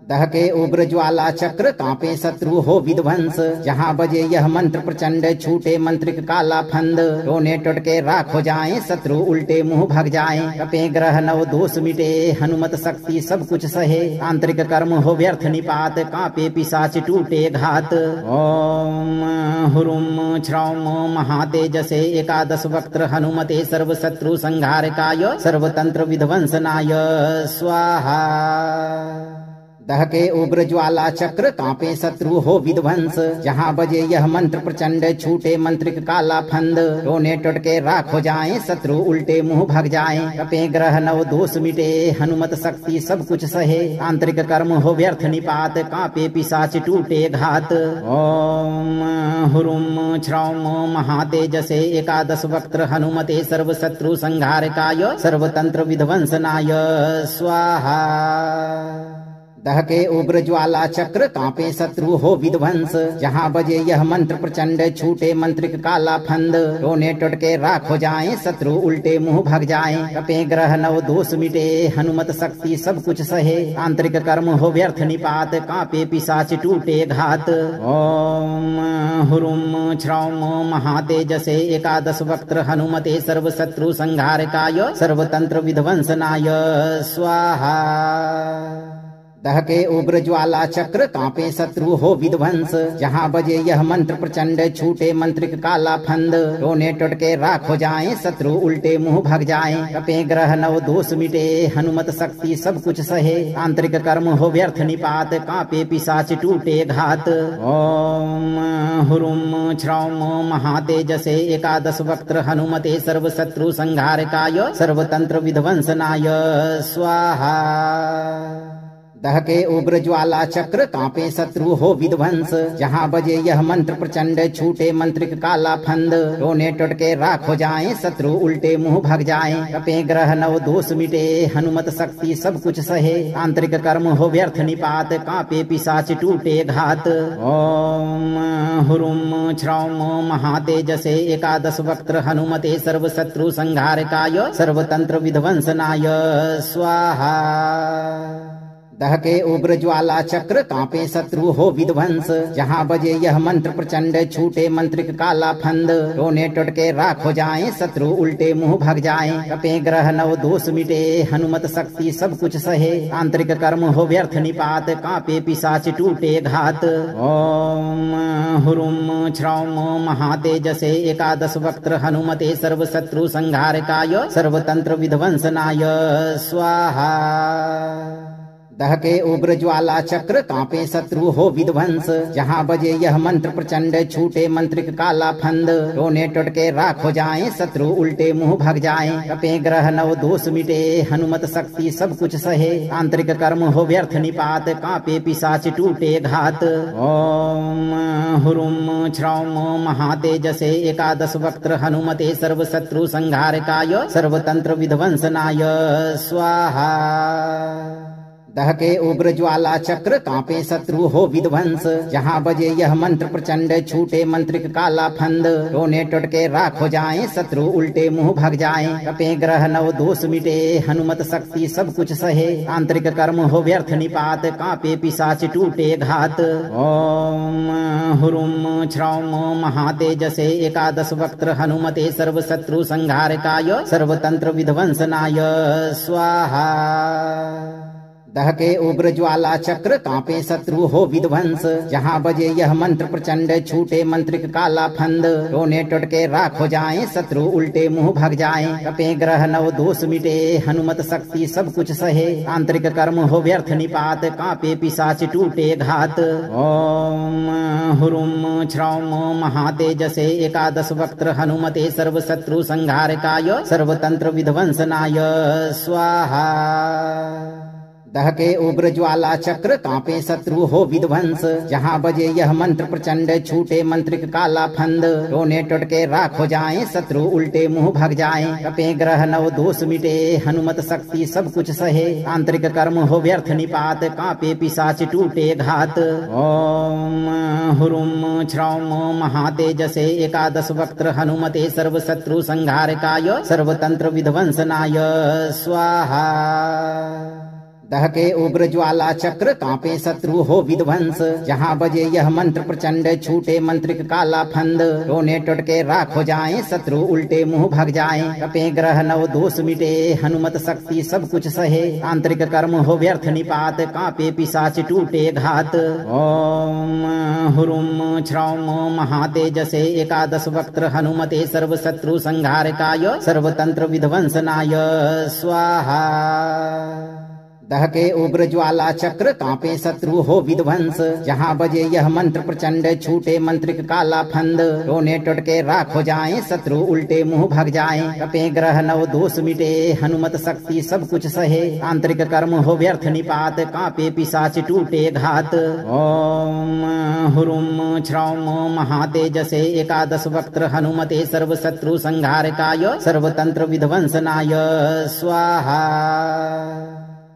B: दहके उग्र ज्वाला चक्र कांपे शत्रु हो विध्वंस जहाँ बजे यह मंत्र प्रचंड छूटे मंत्रिक काला फंद रोने टुटके राख हो जाए शत्रु उल्टे मुंह भग जाए कपे ग्रह नव दोष मिटे हनुमत शक्ति सब कुछ सहे आंतरिक कर्म हो व्यर्थ निपात कांपे पिशाच टूटे घात। ओम हुरुम छ्रौम महातेजसे एकादश वक्त्र हनुमते सर्व शत्रु संहारकाय सर्वतंत्र विध्वंसनाय स्वाहा। दहके उग्र ज्वाला चक्र कांपे शत्रु हो विध्वंस जहाँ बजे यह मंत्र प्रचंड छूटे मंत्रिक काला फंद रोने टुटके राख हो जाए शत्रु उल्टे मुंह भग जाए कपे ग्रह नव दोष मिटे हनुमत शक्ति सब कुछ सहे आंतरिक कर्म हो व्यर्थ निपात कांपे पिशाच टूटे घात। ओम हुरुम छ्रौम महातेजसे एकादश वक्त्र हनुमते सर्व शत्रु संहारकाय सर्वतंत्र विध्वंसनाय स्वाहा। दहके उग्र ज्वाला चक्र कांपे शत्रु हो विध्वंस जहाँ बजे यह मंत्र प्रचंड छूटे मंत्रिक काला फंद रोने टुटके राख हो जाएं शत्रु उल्टे मुंह भग जाएं कपे ग्रह नव दोष मिटे हनुमत शक्ति सब कुछ सहे आंतरिक कर्म हो व्यर्थ निपात कांपे पिशाच टूटे घात। ओम हुरुम श्रौम महातेजसे एकादश वक्त्र हनुमते सर्व शत्रु संहारकाय सर्वतंत्र विध्वंसनाय स्वाहा। दहके उग्र ज्वाला चक्र कांपे शत्रु हो विध्वंस जहाँ बजे यह मंत्र प्रचंड छूटे मंत्रिक काला फंद रोने टुटके राख हो जाएं शत्रु उल्टे मुंह भग जाएं कपे ग्रह नव दोष मिटे हनुमत शक्ति सब कुछ सहे आंतरिक कर्म हो व्यर्थ निपात कांपे पिशाच टूटे घात। ओम हुरुम श्रौम महातेजसे एकादश वक्त्र हनुमते सर्व शत्रु संहारकाय सर्वतंत्र विध्वंसनाय स्वाहा। दहके उग्र ज्वाला चक्र कांपे शत्रु हो विध्वंस जहाँ बजे यह मंत्र प्रचंड छूटे मंत्रिक काला फंद रोने टुटके राख हो जाएं शत्रु उल्टे मुंह भग जाएं कपे ग्रह नव दोष मिटे हनुमत शक्ति सब कुछ सहे आंतरिक कर्म हो व्यर्थ निपात कांपे पिशाच टूटे घात। ओम हुरुम श्रौम महातेजसे एकादश वक्त्र हनुमते सर्व शत्रु संहारकाय सर्वतंत्र विध्वंसनाय स्वाहा। दहके उग्र ज्वाला चक्र कांपे शत्रु हो विध्वंस जहाँ बजे यह मंत्र प्रचंड छूटे मंत्रिक काला फंद रोने टुटके राख हो जाएं शत्रु उल्टे मुंह भग जाएं कपे ग्रह नव दोष मिटे हनुमत शक्ति सब कुछ सहे आंतरिक कर्म हो व्यर्थ निपात कांपे पिशाच टूटे घात। ओम हुरुम श्रौम महातेजसे एकादश वक्त्र हनुमते सर्व शत्रु संहारकाय सर्वतंत्र विध्वंसनाय स्वाहा। दहके उग्र ज्वाला चक्र कांपे शत्रु हो विध्वंस जहाँ बजे यह मंत्र प्रचंड छूटे मंत्रिक काला फंद रोने टुटके राख हो जाएं शत्रु उल्टे मुंह भग जाएं कपे ग्रह नव दोष मिटे हनुमत शक्ति सब कुछ सहे आंतरिक कर्म हो व्यर्थ निपात कांपे पिशाच टूटे घात। ओम हुरुम श्रौम महातेजसे एकादश वक्त्र हनुमते सर्व शत्रु संहारकाय सर्वतंत्र विध्वंसनाय स्वाहा। दहके उग्र ज्वाला चक्र कांपे शत्रु हो विध्वंस जहाँ बजे यह मंत्र प्रचंड छूटे मंत्रिक काला फंद रोने टुटके राख हो जाएं शत्रु उल्टे मुंह भग जाएं कपे ग्रह नव दोष मिटे हनुमत शक्ति सब कुछ सहे आंतरिक कर्म हो व्यर्थ निपात कांपे पिशाच टूटे घात। ओम हुरुम श्रौम महातेजसे एकादश वक्त्र हनुमते सर्व शत्रु संहारकाय सर्वतंत्र विध्वंसनाय स्वाहा। दहके उग्र ज्वाला चक्र कांपे शत्रु हो विध्वंस जहाँ बजे यह मंत्र प्रचंड छूटे मंत्रिक काला फंद रोने टुटके राख हो जाएं शत्रु उल्टे मुंह भग जाएं कपे ग्रह नव दोष मिटे हनुमत शक्ति सब कुछ सहे आंतरिक कर्म हो व्यर्थ निपात कांपे पिशाच टूटे घात। ओम हुरुम श्रौम महातेजसे एकादश वक्त्र हनुमते सर्व शत्रु संहारकाय सर्वतंत्र विध्वंसनाय स्वाहा। दहके उग्र ज्वाला चक्र कांपे शत्रु हो विध्वंस जहाँ बजे यह मंत्र प्रचंड छूटे मंत्रिक काला फंद रोने टुटके राख हो जाएं शत्रु उल्टे मुंह भग जाएं कपे ग्रह नव दोष मिटे हनुमत शक्ति सब कुछ सहे आंतरिक कर्म हो व्यर्थ निपात कांपे पिशाच टूटे घात। ओम हुरुम श्रौम महातेजसे एकादश वक्त्र हनुमते सर्व शत्रु संहारकाय सर्वतंत्र विध्वंसनाय स्वाहा। दहके उग्र ज्वाला चक्र कांपे शत्रु हो विध्वंस जहाँ बजे यह मंत्र प्रचंड छूटे मंत्रिक काला फंद रोने टुटके राख हो जाएं शत्रु उल्टे मुंह भग जाएं कपे ग्रह नव दोष मिटे हनुमत शक्ति सब कुछ सहे आंतरिक कर्म हो व्यर्थ निपात कांपे पिशाच टूटे घात। ओम हुरुम श्रौम महातेजसे एकादश वक्त्र हनुमते सर्व शत्रु संहारकाय सर्वतंत्र विध्वंसनाय स्वाहा। दहके उग्र ज्वाला चक्र कांपे शत्रु हो विध्वंस जहाँ बजे यह मंत्र प्रचंड छूटे मंत्रिक काला फंद रोने टुटके राख हो जाएं शत्रु उल्टे मुंह भग जाएं कपे ग्रह नव दोष मिटे हनुमत शक्ति सब कुछ सहे आंतरिक कर्म हो व्यर्थ निपात कांपे पिशाच टूटे घात। ओम हुरुम श्रौम महातेजसे एकादश वक्त्र हनुमते सर्व शत्रु संहारकाय सर्वतंत्र विध्वंसनाय स्वाहा।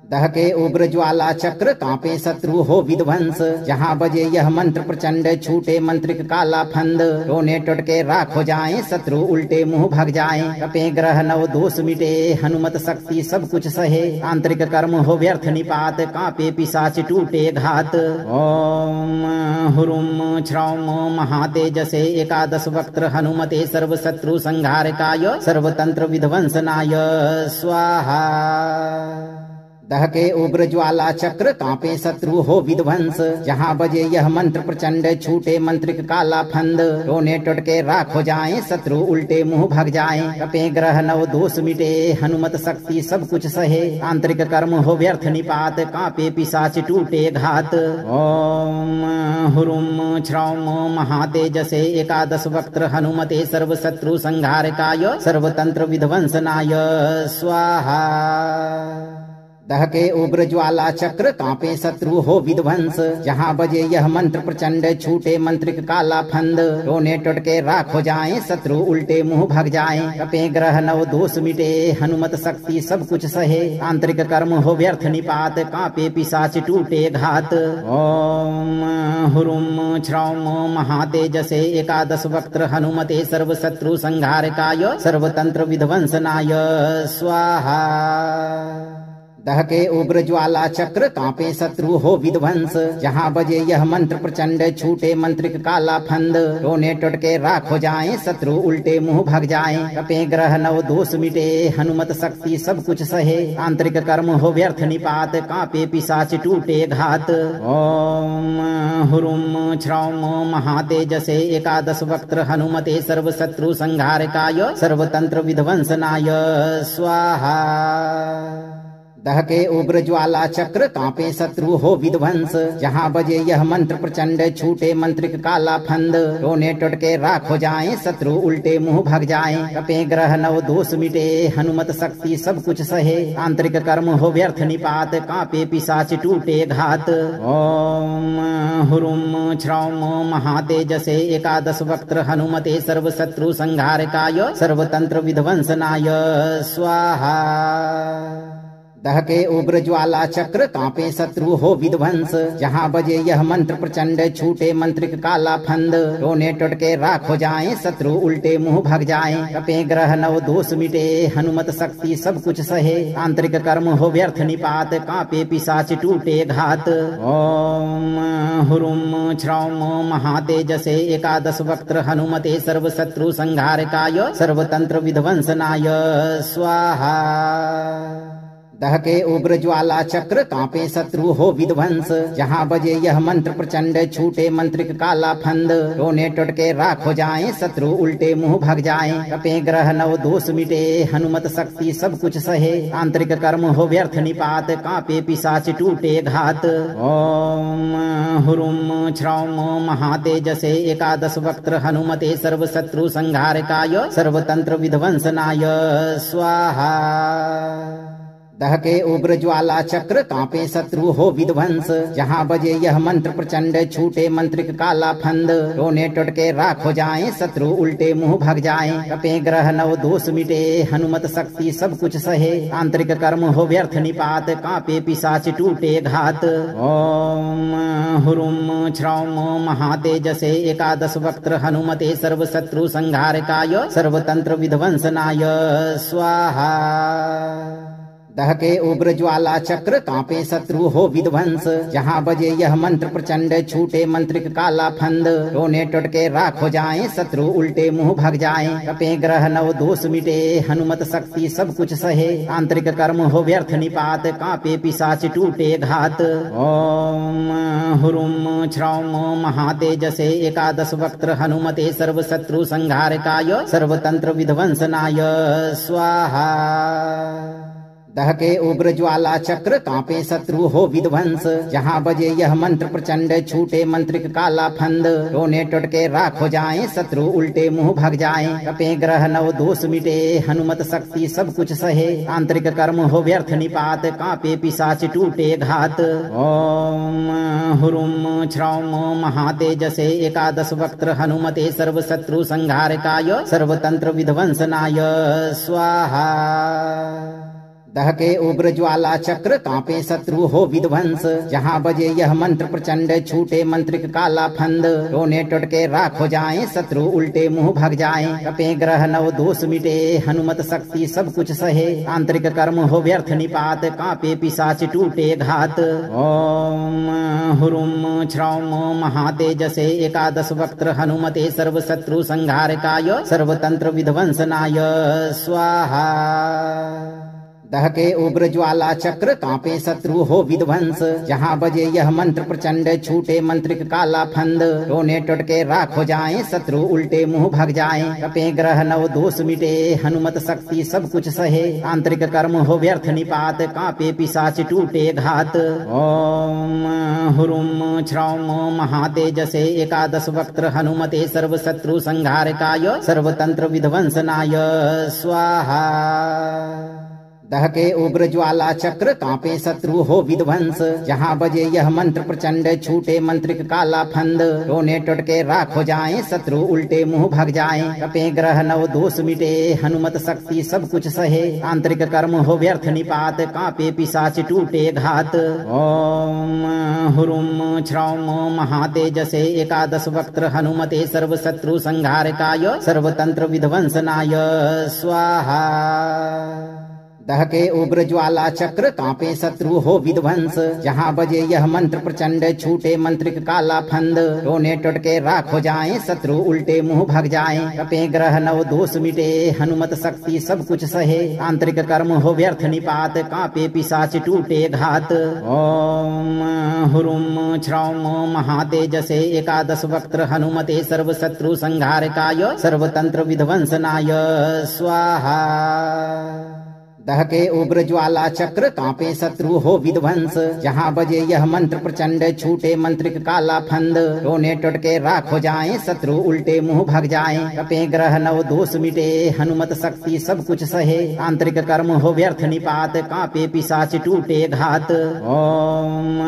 B: दहके उग्र ज्वाला चक्र कांपे शत्रु हो विध्वंस जहाँ बजे यह मंत्र प्रचंड छूटे मंत्रिक काला फंद रोने टुटके राख हो जाएं शत्रु उल्टे मुंह भग जाएं कपे ग्रह नव दोष मिटे हनुमत शक्ति सब कुछ सहे आंतरिक कर्म हो व्यर्थ निपात कांपे पिशाच टूटे घात ओम हुरुम छ्रौम महातेजसे एकादश वक्त्र हनुमते सर्व शत्रु संहारकाय सर्वतंत्र विध्वंसनाय स्वाहा दहके उग्र ज्वाला चक्र कांपे शत्रु हो विध्वंस जहाँ बजे यह मंत्र प्रचंड छूटे मंत्रिक काला फंद रोने टुटके राख हो जाएं शत्रु उल्टे मुंह भग जाएं कपे ग्रह नव दोष मिटे हनुमत शक्ति सब कुछ सहे आंतरिक कर्म हो व्यर्थ निपात कांपे पिशाच टूटे घात ओम हुरुम छ्रौम महातेजसे एकादश वक्त्र हनुमते सर्व शत्रु संहारकाय सर्वतंत्र विध्वंसनाय स्वाहा दहके उग्र ज्वाला चक्र कांपे शत्रु हो विध्वंस जहाँ बजे यह मंत्र प्रचंड छूटे मंत्रिक काला फंद रोने टुटके राख हो जाएं शत्रु उल्टे मुंह भग जाएं कपे ग्रह नव दोष मिटे हनुमत शक्ति सब कुछ सहे आंतरिक कर्म हो व्यर्थ निपात कांपे पिशाच टूटे घात ओम हुरुम छ्रौम महातेजसे एकादश वक्त्र हनुमते सर्व शत्रु संहारकाय सर्वतंत्र विध्वंसनाय स्वाहा दहके उग्र ज्वाला चक्र कांपे शत्रु हो विध्वंस जहाँ बजे यह मंत्र प्रचंड छूटे मंत्रिक काला फंद रोने टुटके राख हो जाएं शत्रु उल्टे मुंह भग जाएं कपे ग्रह नव दोष मिटे हनुमत शक्ति सब कुछ सहे आंतरिक कर्म हो व्यर्थ निपात कांपे पिशाच टूटे घात ओम हुरुम छ्रौम महातेजसे एकादश वक्त्र हनुमते सर्व शत्रु संहारकाय सर्वतंत्र विध्वंसनाय स्वाहा दहके उग्र ज्वाला चक्र कांपे शत्रु हो विध्वंस जहाँ बजे यह मंत्र प्रचंड छूटे मंत्रिक काला फंद रोने टुटके राख हो जाएं शत्रु उल्टे मुंह भग जाएं कपे ग्रह नव दोष मिटे हनुमत शक्ति सब कुछ सहे आंतरिक कर्म हो व्यर्थ निपात कांपे पिशाच टूटे घात ओम हुरुम छ्रौम महातेजसे एकादश वक्त्र हनुमते सर्व शत्रु संहारकाय सर्वतंत्र विध्वंसनाय स्वाहा दहके उग्र ज्वाला चक्र कांपे शत्रु हो विध्वंस जहाँ बजे यह मंत्र प्रचंड छूटे मंत्रिक काला फंद रोने टुटके राख हो जाएं शत्रु उल्टे मुंह भग जाएं कपे ग्रह नव दोष मिटे हनुमत शक्ति सब कुछ सहे आंतरिक कर्म हो व्यर्थ निपात कांपे पिशाच टूटे घात ओम हुरुम छ्रौम महातेजसे एकादश वक्त्र हनुमते सर्व शत्रु संहारकाय सर्वतंत्र विध्वंसनाय स्वाहा दहके उग्र ज्वाला चक्र कांपे शत्रु हो विध्वंस जहाँ बजे यह मंत्र प्रचंड छूटे मंत्रिक काला फंद रोने टुटके राख हो जाएं शत्रु उल्टे मुंह भग जाएं कपे ग्रह नव दोष मिटे हनुमत शक्ति सब कुछ सहे आंतरिक कर्म हो व्यर्थ निपात कांपे पिशाच टूटे घात ओम हुरुम छ्रौम महातेजसे एकादश वक्त्र हनुमते सर्व शत्रु संहारकाय सर्वतंत्र विध्वंसनाय स्वाहा दहके उग्र ज्वाला चक्र कांपे शत्रु हो विध्वंस जहाँ बजे यह मंत्र प्रचंड छूटे मंत्रिक काला फंद रोने टुटके राख हो जाएं शत्रु उल्टे मुंह भग जाएं कपे ग्रह नव दोष मिटे हनुमत शक्ति सब कुछ सहे आंतरिक कर्म हो व्यर्थ निपात कांपे पिशाच टूटे घात ओम हुरुम छ्रौम महातेजसे एकादश वक्त्र हनुमते सर्व शत्रु संहारकाय सर्वतंत्र विध्वंसनाय स्वाहा दहके उग्र ज्वाला चक्र कांपे शत्रु हो विध्वंस जहाँ बजे यह मंत्र प्रचंड छूटे मंत्रिक काला फंद रोने टुटके राख हो जाएं शत्रु उल्टे मुंह भग जाएं कपे ग्रह नव दोष मिटे हनुमत शक्ति सब कुछ सहे आंतरिक कर्म हो व्यर्थ निपात कांपे पिशाच टूटे घात ओम हुरुम छ्रौम महातेजसे एकादश वक्त्र हनुमते सर्व शत्रु संहारकाय सर्वतंत्र विध्वंसनाय स्वाहा दहके उग्र ज्वाला चक्र कांपे शत्रु हो विध्वंस जहाँ बजे यह मंत्र प्रचंड छूटे मंत्रिक काला फंद रोने टुटके राख हो जाएं शत्रु उल्टे मुंह भग जाएं कपे ग्रह नव दोष मिटे हनुमत शक्ति सब कुछ सहे आंतरिक कर्म हो व्यर्थ निपात कांपे पिशाच टूटे घात ओम हुरुम छ्रौम महातेजसे एकादश वक्त्र हनुमते सर्व शत्रु संहारकाय सर्वतंत्र विध्वंसनाय स्वाहा दहके उग्र ज्वाला चक्र कांपे शत्रु हो विध्वंस जहाँ बजे यह मंत्र प्रचंड छूटे मंत्रिक काला फंद रोने टुटके राख हो जाए शत्रु उल्टे मुंह भग जाए कपे ग्रह नव दोष मिटे हनुमत शक्ति सब कुछ सहे आंतरिक कर्म हो व्यर्थ निपात कांपे पिशाच टूटे घात ओम हुरुम छ्रौम महातेजसे एकादश वक्त्र हनुमते सर्व शत्रु संहारकाय सर्वतंत्र विध्वंसनाय स्वाहा दहके उग्र ज्वाला चक्र कांपे शत्रु हो विध्वंस जहाँ बजे यह मंत्र प्रचंड छूटे मंत्रिक काला फंद रोने टुटके राख हो जाए शत्रु उल्टे मुंह भग जाए कपे ग्रह नव दोष मिटे हनुमत शक्ति सब कुछ सहे आंतरिक कर्म हो व्यर्थ निपात कांपे पिशाच टूटे घात ओम हुरुम छ्रौम महातेजसे एकादश वक्त्र हनुमते सर्व शत्रु संहारकाय सर्वतंत्र विध्वंसनाय स्वाहा दहके उग्र ज्वाला चक्र कांपे शत्रु हो विध्वंस जहाँ बजे यह मंत्र प्रचंड छूटे मंत्रिक काला फंद रोने टुटके राख हो जाए शत्रु उल्टे मुंह भग जाए कपे ग्रह नव दोष मिटे हनुमत शक्ति सब कुछ सहे आंतरिक कर्म हो व्यर्थ निपात कांपे पिशाच टूटे घात ओम हुरुम छ्रौम महातेजसे एकादश वक्त्र हनुमते सर्व शत्रु संहारकाय सर्वतंत्र विध्वंसनाय स्वाहा दहके उग्र ज्वाला चक्र कांपे शत्रु हो विध्वंस जहाँ बजे यह मंत्र प्रचंड छूटे मंत्रिक काला फंद रोने टुटके राख हो जाए शत्रु उल्टे मुंह भग जाए कपे ग्रह नव दोष मिटे हनुमत शक्ति सब कुछ सहे आंतरिक कर्म हो व्यर्थ निपात कांपे पिशाच टूटे घात ओम हुरुम छ्रौम महातेजसे एकादश वक्त्र हनुमते सर्व शत्रु संहारकाय सर्वतंत्र विध्वंसनाय स्वाहा दहके उग्र ज्वाला चक्र कांपे शत्रु हो विध्वंस जहाँ बजे यह मंत्र प्रचंड छूटे मंत्रिक काला फंद रोने टुटके राख हो जाए शत्रु उल्टे मुंह भग जाए कपे ग्रह नव दोष मिटे हनुमत शक्ति सब कुछ सहे आंतरिक कर्म हो व्यर्थ निपात कांपे पिशाच टूटे घात ओम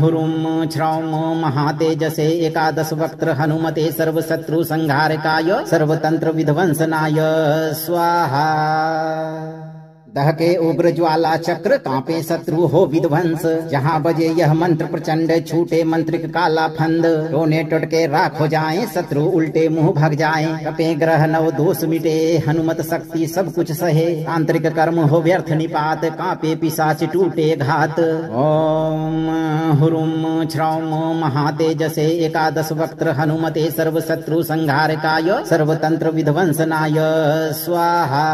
B: हुरुम छ्रौम महातेजसे एकादश वक्त्र हनुमते सर्व शत्रु संहारकाय सर्वतंत्र विध्वंसनाय स्वाहा दहके उग्र ज्वाला चक्र कांपे शत्रु हो विध्वंस जहाँ बजे यह मंत्र प्रचंड छूटे मंत्रिक काला फंद रोने टुटके राख हो जाए शत्रु उल्टे मुंह भग जाए कपे ग्रह नव दोष मिटे हनुमत शक्ति सब कुछ सहे आंतरिक कर्म हो व्यर्थ निपात कांपे पिशाच टूटे घात ओम हुरुम छ्रौम महातेजसे एकादश वक्त्र हनुमते सर्व शत्रु संहारकाय सर्वतंत्र विध्वंसनाय स्वाहा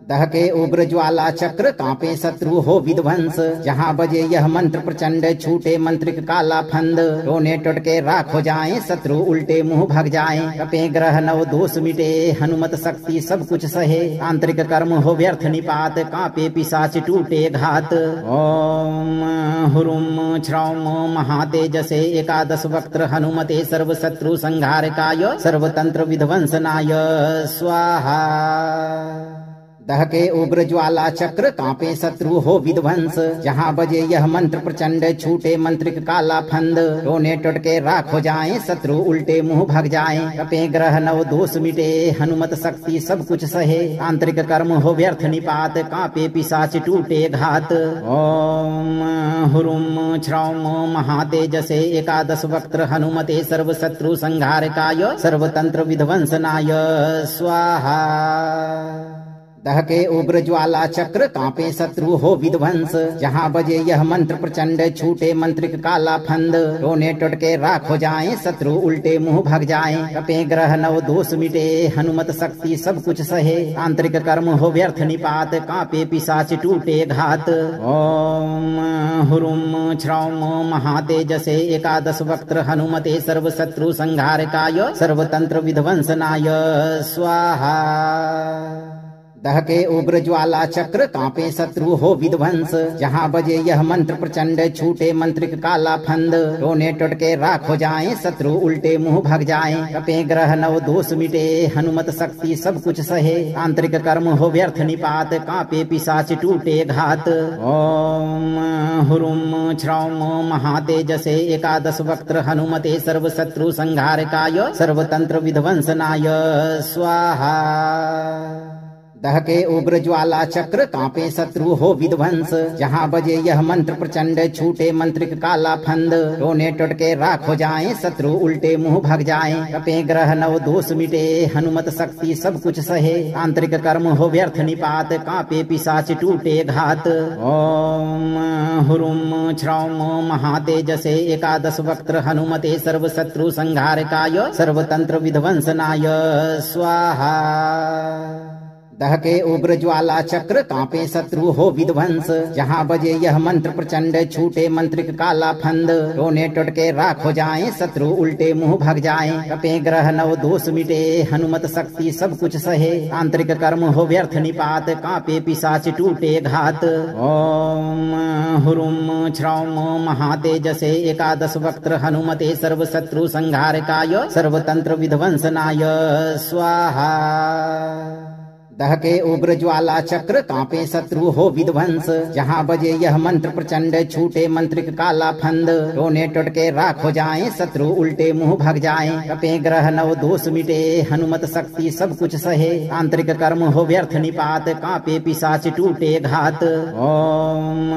B: दहके उग्र ज्वाला चक्र कांपे शत्रु हो विध्वंस जहाँ बजे यह मंत्र प्रचंड छूटे मंत्रिक काला फंद रोने टुटके राख हो जाए शत्रु उल्टे मुंह भग जाए कपे ग्रह नव दोष मिटे हनुमत शक्ति सब कुछ सहे आंतरिक कर्म हो व्यर्थ निपात कांपे पिशाच टूटे घात ओम हुरुम छ्रौम महातेजसे एकादश वक्त्र हनुमते सर्व शत्रु संहारकाय सर्वतंत्र विध्वंसनाय स्वाहा दहके उग्र ज्वाला चक्र कांपे शत्रु हो विध्वंस जहाँ बजे यह मंत्र प्रचंड छूटे मंत्रिक काला फंद रोने टुटके राख हो जाए शत्रु उल्टे मुंह भग जाए कपे ग्रह नव दोष मिटे हनुमत शक्ति सब कुछ सहे आंतरिक कर्म हो व्यर्थ निपात कांपे पिशाच टूटे घात ओम हुरुम छ्रौम महातेजसे एकादश वक्त्र हनुमते सर्व शत्रु संहारकाय सर्वतंत्र विध्वंसनाय स्वाहा दहके उग्र ज्वाला चक्र कांपे शत्रु हो विध्वंस जहाँ बजे यह मंत्र प्रचंड छूटे मंत्रिक काला फंद रोने टुटके राख हो जाए शत्रु उल्टे मुंह भग जाए कपे ग्रह नव दोष मिटे हनुमत शक्ति सब कुछ सहे आंतरिक कर्म हो व्यर्थ निपात कांपे पिशाच टूटे घात ओम हुरुम छ्रौम महातेजसे एकादश वक्त्र हनुमते सर्व शत्रु संहारकाय सर्वतंत्र विध्वंसनाय स्वाहा दहके उग्र ज्वाला चक्र कांपे शत्रु हो विध्वंस जहाँ बजे यह मंत्र प्रचंड छूटे मंत्रिक काला फंद रोने टुटके राख हो जाए शत्रु उल्टे मुंह भग जाए कपे ग्रह नव दोष मिटे हनुमत शक्ति सब कुछ सहे आंतरिक कर्म हो व्यर्थ निपात कांपे पिशाच टूटे घात ओम हुरुम छ्रौम महातेजसे एकादश वक्त्र हनुमते सर्व शत्रु संहारकाय सर्वतंत्र विध्वंसनाय स्वाहा दहके उग्र ज्वाला चक्र कांपे शत्रु हो विध्वंस जहाँ बजे यह मंत्र प्रचंड छूटे मंत्रिक काला फंद रोने टुटके राख हो जाए शत्रु उल्टे मुंह भग जाए कपे ग्रह नव दोष मिटे हनुमत शक्ति सब कुछ सहे आंतरिक कर्म हो व्यर्थ निपात कांपे पिशाच टूटे घात। ओम हुरुम छ्रौम महातेजसे एकादश वक्त्र हनुमते सर्व शत्रु संहारकाय सर्वतंत्र विध्वंसनाय स्वाहा। दहके उग्र ज्वाला चक्र कांपे शत्रु हो विध्वंस जहाँ बजे यह मंत्र प्रचंड छूटे मंत्रिक काला फंद रोने टुटके राख हो जाए शत्रु उल्टे मुंह भग जाए कपे ग्रह नव दोष मिटे हनुमत शक्ति सब कुछ सहे आंतरिक कर्म हो व्यर्थ निपात कांपे पिशाच टूटे घात। ओम हुरुम छ्रौम महातेजसे एकादश वक्त्र हनुमते सर्व शत्रु संहारकाय सर्वतंत्र विध्वंसनाय स्वाहा। दहके उग्र ज्वाला चक्र कांपे शत्रु हो विध्वंस जहाँ बजे यह मंत्र प्रचंड छूटे मंत्रिक काला फंद रोने टुटके राख हो जाए शत्रु उल्टे मुंह भग जाए कपे ग्रह नव दोष मिटे हनुमत शक्ति सब कुछ सहे आंतरिक कर्म हो व्यर्थ निपात कांपे पिशाच टूटे घात। ओम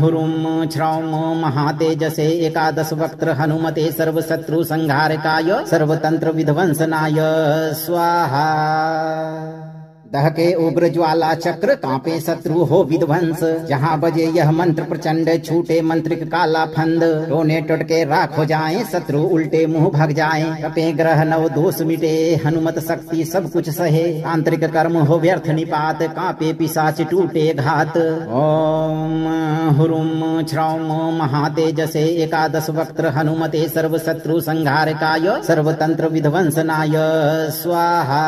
B: हुरुम छ्रौम महातेजसे एकादश वक्त्र हनुमते सर्व शत्रु संहारकाय सर्वतंत्र विध्वंसनाय स्वाहा। दहके उग्र ज्वाला चक्र कांपे शत्रु हो विध्वंस जहाँ बजे यह मंत्र प्रचंड छूटे मंत्रिक काला फंद रोने टुटके राख हो जाए शत्रु उल्टे मुंह भग जाए कपे ग्रह नव दोष मिटे हनुमत शक्ति सब कुछ सहे आंतरिक कर्म हो व्यर्थ निपात कांपे पिशाच टूटे घात। ओम हुरुम छ्रौम महातेजसे एकादश वक्त्र हनुमते सर्व शत्रु संहारकाय सर्वतंत्र विध्वंसनाय स्वाहा।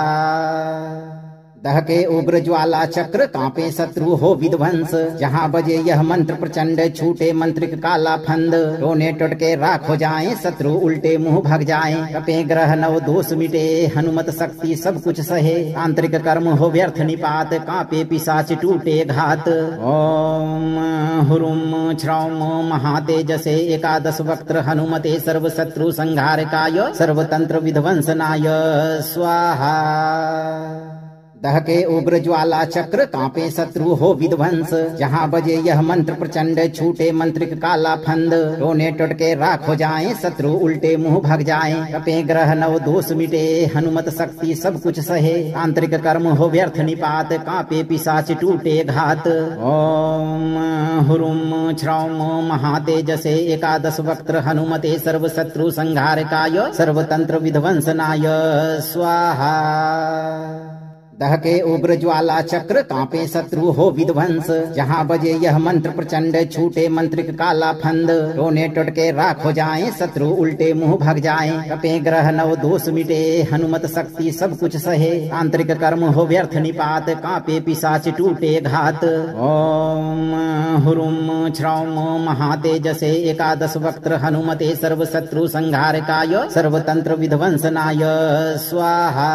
B: दहके उग्र ज्वाला चक्र कांपे शत्रु हो विध्वंस जहाँ बजे यह मंत्र प्रचंड छूटे मंत्रिक काला फंद रोने टुटके राख हो जाए शत्रु उल्टे मुंह भग जाए कपे ग्रह नव दोष मिटे हनुमत शक्ति सब कुछ सहे आंतरिक कर्म हो व्यर्थ निपात कांपे पिशाच टूटे घात। ओम हुरुम छ्रौम महातेजसे एकादश वक्त्र हनुमते सर्व शत्रु संहारकाय सर्वतंत्र विध्वंसनाय स्वाहा। दहके उग्र ज्वाला चक्र कांपे शत्रु हो विध्वंस जहाँ बजे यह मंत्र प्रचंड छूटे मंत्रिक काला फंद रोने टुटके राख हो जाए शत्रु उल्टे मुंह भग जाए कपे ग्रह नव दोष मिटे हनुमत शक्ति सब कुछ सहे आंतरिक कर्म हो व्यर्थ निपात कांपे पिशाच टूटे घात। ओम हुरुम छ्रौम महातेजसे एकादश वक्त्र हनुमते सर्व शत्रु संहारकाय सर्वतंत्र विध्वंसनाय स्वाहा। दहके उग्र ज्वाला चक्र कांपे शत्रु हो विध्वंस जहाँ बजे यह मंत्र प्रचंड छूटे मंत्रिक काला फंद रोने टुटके राख हो जाए शत्रु उल्टे मुंह भग जाए कपे ग्रह नव दोष मिटे हनुमत शक्ति सब कुछ सहे आंतरिक कर्म हो व्यर्थ निपात कांपे पिशाच टूटे घात। ओम हुरुम छ्रौम महातेजसे एकादश वक्त्र हनुमते सर्व शत्रु संहारकाय सर्वतंत्र विध्वंसनाय स्वाहा।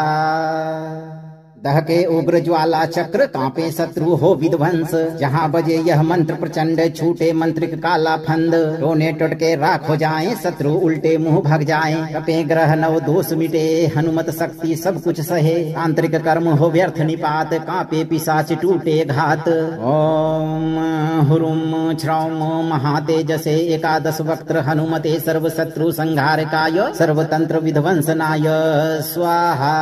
B: दहके उग्र ज्वाला चक्र कांपे शत्रु हो विध्वंस जहाँ बजे यह मंत्र प्रचंड छूटे मंत्रिक काला फंद रोने टुटके राख हो जाए शत्रु उल्टे मुंह भग जाए कपे ग्रह नव दोष मिटे हनुमत शक्ति सब कुछ सहे आंतरिक कर्म हो व्यर्थ निपात कांपे पिशाच टूटे घात। ओम हुरुम छ्रौम महातेजसे एकादश वक्त्र हनुमते सर्व शत्रु संहारकाय सर्वतंत्र विध्वंसनाय स्वाहा।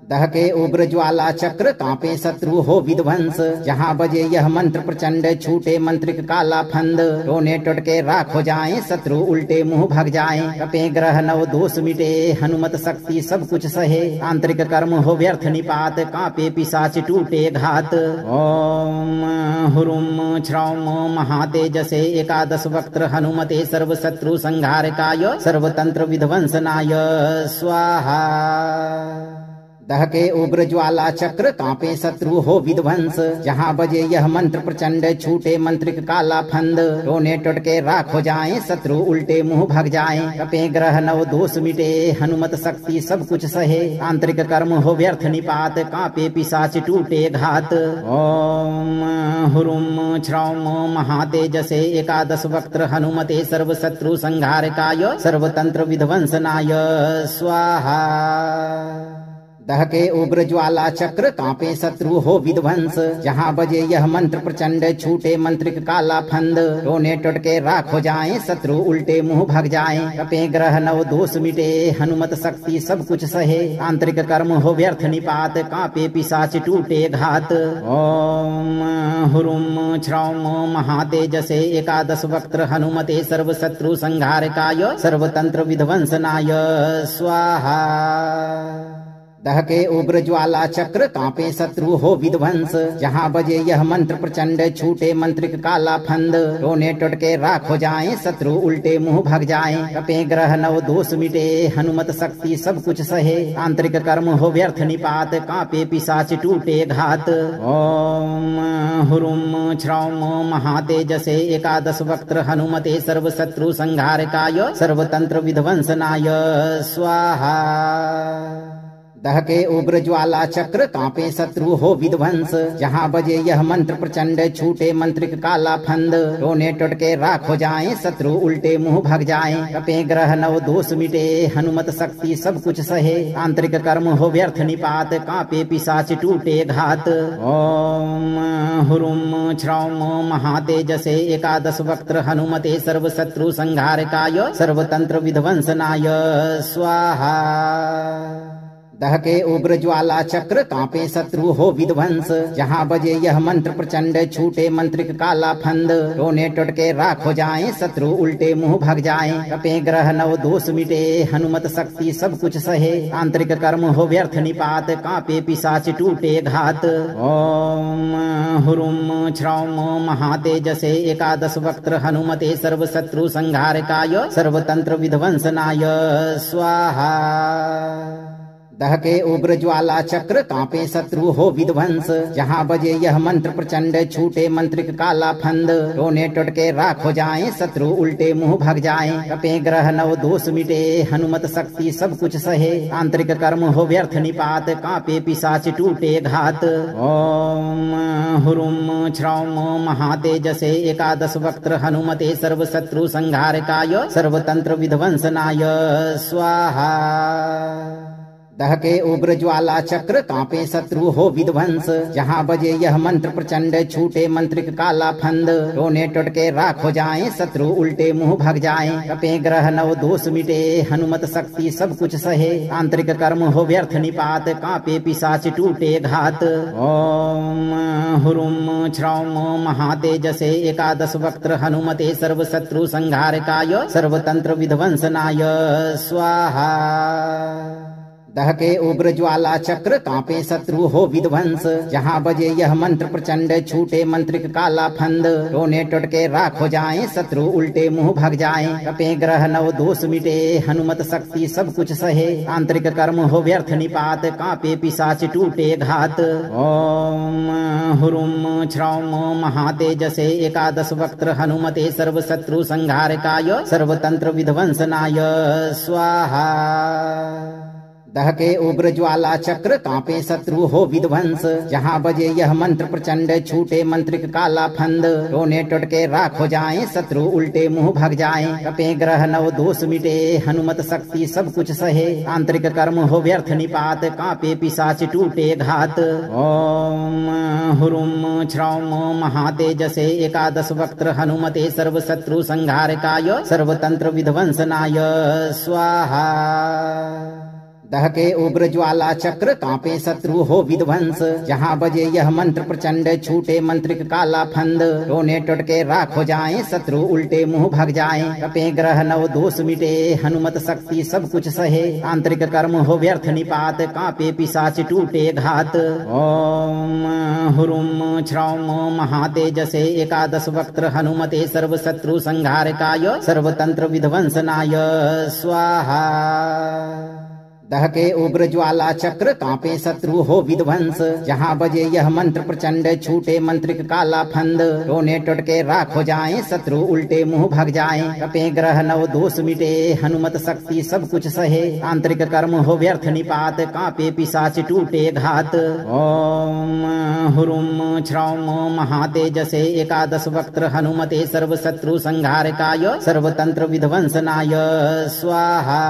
B: दहके उग्र ज्वाला चक्र कांपे शत्रु हो विध्वंस जहाँ बजे यह मंत्र प्रचंड छूटे मंत्रिक काला फंद रोने टुटके राख हो जाए शत्रु उल्टे मुंह भग जाए कपे ग्रह नव दोष मिटे हनुमत शक्ति सब कुछ सहे आंतरिक कर्म हो व्यर्थ निपात कांपे पिशाच टूटे घात। ओम हुरुम छ्रौम महातेजसे एकादश वक्त्र हनुमते सर्व शत्रु संहारकाय सर्वतंत्र विध्वंसनाय स्वाहा। दहके उग्र ज्वाला चक्र कांपे शत्रु हो विध्वंस जहाँ बजे यह मंत्र प्रचंड छूटे मंत्रिक काला फंद रोने टुटके राख हो जाए शत्रु उल्टे मुंह भग जाए कपे ग्रह नव दोष मिटे हनुमत शक्ति सब कुछ सहे आंतरिक कर्म हो व्यर्थ निपात कांपे पिशाच टूटे घात। ओम हुरुम छ्रौम महातेजसे एकादश वक्त्र हनुमते सर्व शत्रु संहारकाय सर्वतंत्र विध्वंसनाय स्वाहा। दहके उग्र ज्वाला चक्र कांपे शत्रु हो विध्वंस जहाँ बजे यह मंत्र प्रचंड छूटे मंत्रिक काला फंद रोने टुटके राख हो जाएं शत्रु उल्टे मुंह भग जाएं कपे ग्रह नव दोष मिटे हनुमत शक्ति सब कुछ सहे आंतरिक कर्म हो व्यर्थ निपात कांपे पिशाच टूटे घात। ओम हुरुम श्रौम महातेजसे एकादश वक्त्र हनुमते सर्व शत्रु संहारकाय सर्वतंत्र विध्वंसनाय स्वाहा। दहके उग्र ज्वाला चक्र कांपे शत्रु हो विध्वंस जहाँ बजे यह मंत्र प्रचंड छूटे मंत्रिक काला फंद रोने टुटके राख हो जाएं शत्रु उल्टे मुंह भग जाएं कपे ग्रह नव दोष मिटे हनुमत शक्ति सब कुछ सहे आंतरिक कर्म हो व्यर्थ निपात कांपे पिशाच टूटे घात। ओम हुरुम श्रौम महातेजसे एकादश वक्त्र हनुमते सर्व शत्रु संहारकाय सर्वतंत्र विध्वंसनाय स्वाहा। दहके उग्र ज्वाला चक्र कांपे शत्रु हो विध्वंस जहाँ बजे यह मंत्र प्रचंड छूटे मंत्रिक काला फंद रोने टुटके राख हो जाएं शत्रु उल्टे मुंह भग जाएं कपे ग्रह नव दोष मिटे हनुमत शक्ति सब कुछ सहे आंतरिक कर्म हो व्यर्थ निपात कांपे पिशाच टूटे घात। ओम हुरुम श्रौम महातेजसे एकादश वक्त्र हनुमते सर्व शत्रु संहारकाय सर्वतंत्र विध्वंसनाय स्वाहा। दहके उग्र ज्वाला चक्र कांपे शत्रु हो विध्वंस जहाँ बजे यह मंत्र प्रचंड छूटे मंत्रिक काला फंद रोने टुटके राख हो जाएं शत्रु उल्टे मुंह भग जाएं कपे ग्रह नव दोष मिटे हनुमत शक्ति सब कुछ सहे आंतरिक कर्म हो व्यर्थ निपात कांपे पिशाच टूटे घात। ओम हुरुम श्रौम महातेजसे एकादश वक्त्र हनुमते सर्व शत्रु संहारकाय सर्वतंत्र विध्वंसनाय स्वाहा। दहके उग्र ज्वाला चक्र कांपे शत्रु हो विध्वंस जहाँ बजे यह मंत्र प्रचंड छूटे मंत्रिक काला फंद रोने टुटके राख हो जाएं शत्रु उल्टे मुंह भग जाएं कपे ग्रह नव दोष मिटे हनुमत शक्ति सब कुछ सहे आंतरिक कर्म हो व्यर्थ निपात कांपे पिशाच टूटे घात। ओम हुरुम श्रौम महातेजसे एकादश वक्त्र हनुमते सर्व शत्रु संहारकाय सर्वतंत्र विध्वंसनाय स्वाहा। दहके उग्र ज्वाला चक्र कांपे शत्रु हो विध्वंस जहाँ बजे यह मंत्र प्रचंड छूटे मंत्रिक काला फंद रोने टुटके राख हो जाएं शत्रु उल्टे मुंह भग जाएं कपे ग्रह नव दोष मिटे हनुमत शक्ति सब कुछ सहे आंतरिक कर्म हो व्यर्थ निपात कांपे पिशाच टूटे घात। ओम हुरुम श्रौम महातेजसे एकादश वक्त्र हनुमते सर्व शत्रु संहारकाय सर्वतंत्र विध्वंसनाय स्वाहा। दहके उग्र ज्वाला चक्र कांपे शत्रु हो विध्वंस जहाँ बजे यह मंत्र प्रचंड छूटे मंत्रिक काला फंद रोने टुटके राख हो जाएं शत्रु उल्टे मुंह भग जाएं कपे ग्रह नव दोष मिटे हनुमत शक्ति सब कुछ सहे आंतरिक कर्म हो व्यर्थ निपात कांपे पिशाच टूटे घात। ओम हुरुम श्रौम महातेजसे एकादश वक्त्र हनुमते सर्व शत्रु संहारकाय सर्वतंत्र विध्वंसनाय स्वाहा। दहके उग्र ज्वाला चक्र कांपे शत्रु हो विध्वंस जहाँ बजे यह मंत्र प्रचंड छूटे मंत्रिक काला फंद रोने टुटके राख हो जाएं शत्रु उल्टे मुंह भग जाएं कपे ग्रह नव दोष मिटे हनुमत शक्ति सब कुछ सहे आंतरिक कर्म हो व्यर्थ निपात कांपे पिशाच टूटे घात। ओम हुरुम श्रौम महातेजसे एकादश वक्त्र हनुमते सर्व शत्रु संहारकाय सर्वतंत्र विध्वंसनाय स्वाहा। दहके उग्र ज्वाला चक्र कांपे शत्रु हो विध्वंस जहाँ बजे यह मंत्र प्रचंड छूटे मंत्रिक काला फंद रोने टुटके राख हो जाएं शत्रु उल्टे मुंह भग जाएं कपे ग्रह नव दोष मिटे हनुमत शक्ति सब कुछ सहे आंतरिक कर्म हो व्यर्थ निपात कांपे पिशाच टूटे घात। ओम हुरुम श्रौम महातेजसे एकादश वक्त्र हनुमते सर्व शत्रु संहारकाय सर्वतंत्र विध्वंसनाय स्वाहा। दहके उग्र ज्वाला चक्र कांपे शत्रु हो विध्वंस जहाँ बजे यह मंत्र प्रचंड छूटे मंत्रिक काला फंद रोने टुटके राख हो जाएं शत्रु उल्टे मुंह भग जाएं कपे ग्रह नव दोष मिटे हनुमत शक्ति सब कुछ सहे आंतरिक कर्म हो व्यर्थ निपात कांपे पिशाच टूटे घात। ओम हुरुम श्रौम महातेजसे एकादश वक्त्र हनुमते सर्व शत्रु संहारकाय सर्वतंत्र विध्वंसनाय स्वाहा।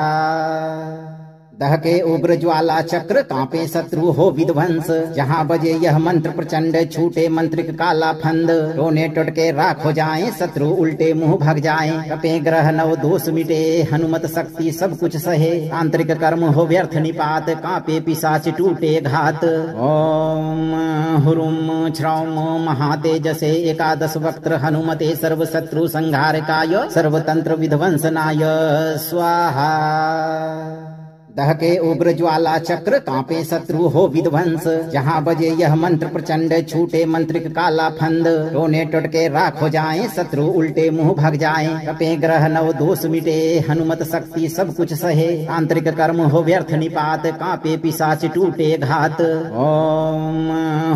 B: दहके उग्र ज्वाला चक्र कांपे शत्रु हो विध्वंस जहाँ बजे यह मंत्र प्रचंड छूटे मंत्रिक काला फंद रोने टुटके राख हो जाएं शत्रु उल्टे मुंह भग जाएं कपे ग्रह नव दोष मिटे हनुमत शक्ति सब कुछ सहे आंतरिक कर्म हो व्यर्थ निपात कांपे पिशाच टूटे घात ओम हुरुम छ्रौम महातेजसे एकादश वक्त्र हनुमते सर्व शत्रु संहारकाय सर्वतंत्र विध्वंसनाय स्वाहा दहके उग्र ज्वाला चक्र कांपे शत्रु हो विध्वंस जहाँ बजे यह मंत्र प्रचंड छूटे मंत्रिक काला फंद रोने टुटके राख हो जाएं शत्रु उल्टे मुंह भग जाएं कपे ग्रह नव दोष मिटे हनुमत शक्ति सब कुछ सहे आंतरिक कर्म हो व्यर्थ निपात कांपे पिशाच टूटे घात ओम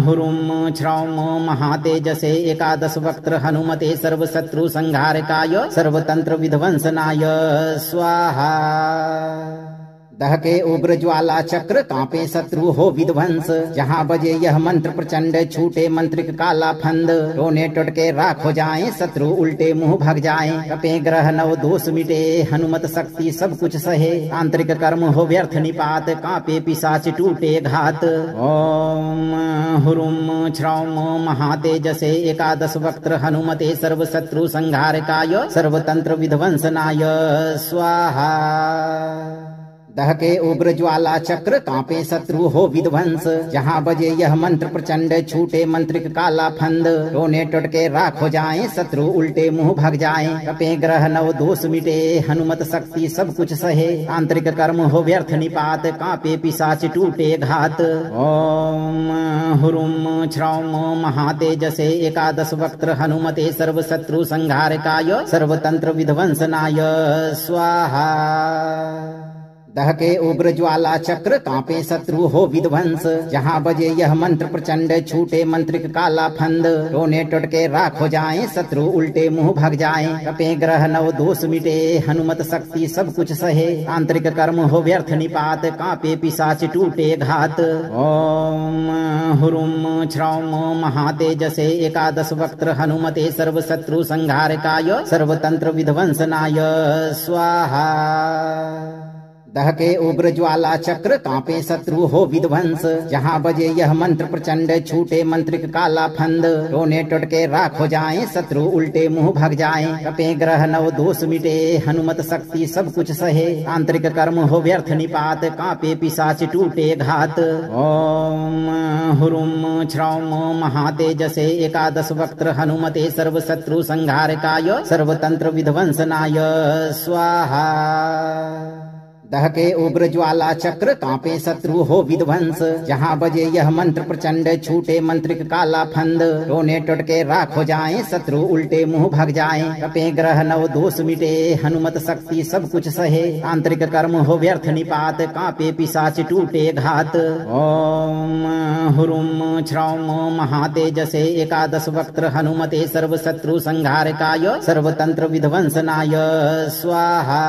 B: हुरुम छ्रौम महातेजसे एकादश वक्त्र हनुमते सर्व शत्रु संहारकाय सर्वतंत्र विध्वंसनाय स्वाहा दहके उग्र ज्वाला चक्र कांपे शत्रु हो विध्वंस जहाँ बजे यह मंत्र प्रचंड छूटे मंत्रिक काला फंद रोने टुटके राख हो जाएं शत्रु उल्टे मुंह भग जाएं कपे ग्रह नव दोष मिटे हनुमत शक्ति सब कुछ सहे आंतरिक कर्म हो व्यर्थ निपात कांपे पिशाच टूटे घात ओम हुरुम छ्रौम महातेजसे एकादश वक्त्र हनुमते सर्व शत्रु संहारकाय सर्वतंत्र विध्वंसनाय स्वाहा दहके उग्र ज्वाला चक्र कांपे शत्रु हो विध्वंस जहाँ बजे यह मंत्र प्रचंड छूटे मंत्रिक काला फंद रोने टुटके राख हो जाएं शत्रु उल्टे मुंह भग जाएं कपे ग्रह नव दोष मिटे हनुमत शक्ति सब कुछ सहे आंतरिक कर्म हो व्यर्थ निपात कांपे पिशाच टूटे घात ओम हुरुम छ्रौम महातेजसे एकादश वक्त्र हनुमते सर्व शत्रु संहारकाय सर्वतंत्र विध्वंसनाय स्वाहा दहके उग्र ज्वाला चक्र कांपे शत्रु हो विध्वंस जहाँ बजे यह मंत्र प्रचंड छूटे मंत्रिक काला फंद रोने टुटके राख हो जाएं शत्रु उल्टे मुंह भग जाएं कपे ग्रह नव दोष मिटे हनुमत शक्ति सब कुछ सहे आंतरिक कर्म हो व्यर्थ निपात कांपे पिशाच टूटे घात ओम हुरुम छ्रौम महातेजसे एकादश वक्त्र हनुमते सर्व शत्रु संहारकाय सर्वतंत्र विध्वंसनाय स्वाहा दहके उग्र ज्वाला चक्र कांपे शत्रु हो विध्वंस जहाँ बजे यह मंत्र प्रचंड छूटे मंत्रिक काला फंद रोने टुटके राख हो जाएं शत्रु उल्टे मुंह भग जाएं कपे ग्रह नव दोष मिटे हनुमत शक्ति सब कुछ सहे आंतरिक कर्म हो व्यर्थ निपात कांपे पिशाच टूटे घात ओम हुरुम छ्रौम महातेजसे एकादश वक्त्र हनुमते सर्व शत्रु संहारकाय सर्वतंत्र विध्वंसनाय स्वाहा दहके उग्र ज्वाला चक्र कांपे शत्रु हो विध्वंस जहाँ बजे यह मंत्र प्रचंड छूटे मंत्रिक काला फंद रोने टुटके राख हो जाएं शत्रु उल्टे मुंह भग जाएं कपे ग्रह नव दोष मिटे हनुमत शक्ति सब कुछ सहे आंतरिक कर्म हो व्यर्थ निपात कांपे पिशाच टूटे घात ओम हुरुम छ्रौम महातेजसे एकादश वक्त्र हनुमते सर्व शत्रु संहारकाय सर्वतंत्र विध्वंसनाय स्वाहा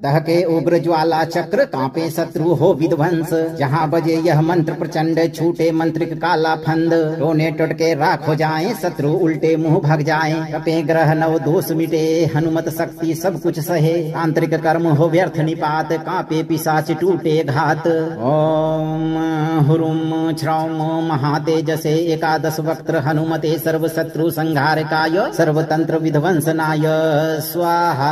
B: दहके उग्र ज्वाला चक्र कांपे शत्रु हो विध्वंस जहाँ बजे यह मंत्र प्रचंड छूटे मंत्रिक काला फंद रोने टुटके राख हो जाएं शत्रु उल्टे मुंह भग जाएं कपे ग्रह नव दोष मिटे हनुमत शक्ति सब कुछ सहे आंतरिक कर्म हो व्यर्थ निपात कांपे पिशाच टूटे घात ओम हुरुम छ्रौम महातेजसे एकादश वक्त्र हनुमते सर्व शत्रु संहारकाय सर्वतंत्र विध्वंसनाय स्वाहा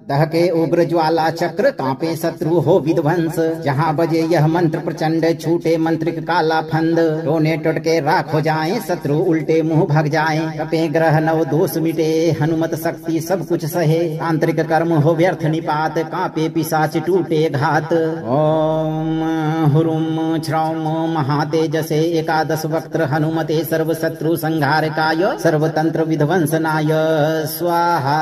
B: दहके उग्र ज्वाला चक्र कांपे शत्रु हो विध्वंस जहाँ बजे यह मंत्र प्रचंड छूटे मंत्रिक काला फंद रोने टुटके राख हो जाएं शत्रु उल्टे मुंह भग जाएं कपे ग्रह नव दोष मिटे हनुमत शक्ति सब कुछ सहे आंतरिक कर्म हो व्यर्थ निपात कांपे पिशाच टूटे घात ओम हुरुम छ्रौम महातेजसे एकादश वक्त्र हनुमते सर्व शत्रु संहारकाय सर्वतंत्र विध्वंसनाय स्वाहा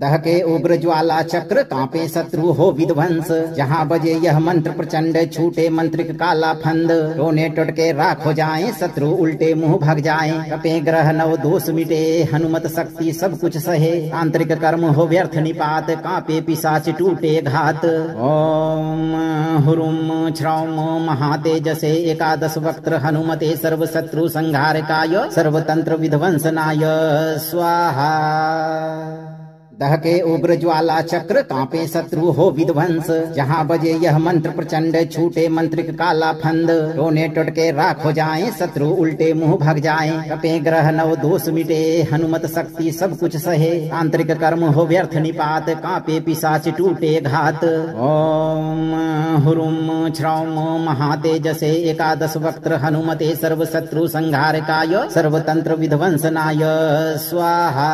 B: दहके उग्र ज्वाला चक्र कांपे शत्रु हो विध्वंस जहाँ बजे यह मंत्र प्रचंड छूटे मंत्रिक काला फंद रोने टुटके राख हो जाएं शत्रु उल्टे मुंह भग जाएं कपे ग्रह नव दोष मिटे हनुमत शक्ति सब कुछ सहे आंतरिक कर्म हो व्यर्थ निपात कांपे पिशाच टूटे घात ओम हुरुम छ्रौम महातेजसे एकादश वक्त्र हनुमते सर्व शत्रु संहारकाय सर्वतंत्र विध्वंसनाय स्वाहा दहके उग्र ज्वाला चक्र कांपे शत्रु हो विध्वंस। जहाँ बजे यह मंत्र प्रचंड छूटे मंत्रिक काला फंद। रोने टुटके राख हो जाए शत्रु उल्टे मुंह भग जाए। कपे ग्रह नव दोष मिटे हनुमत शक्ति सब कुछ सहे। तांत्रिक कर्म हो व्यर्थ निपात कांपे पिशाच टूटे घात। ओम हुरुम श्रौम महातेजसे एकादश वक्त्र हनुमते सर्व शत्रु संहारकाय सर्वतंत्र विध्वंसनाय स्वाहा।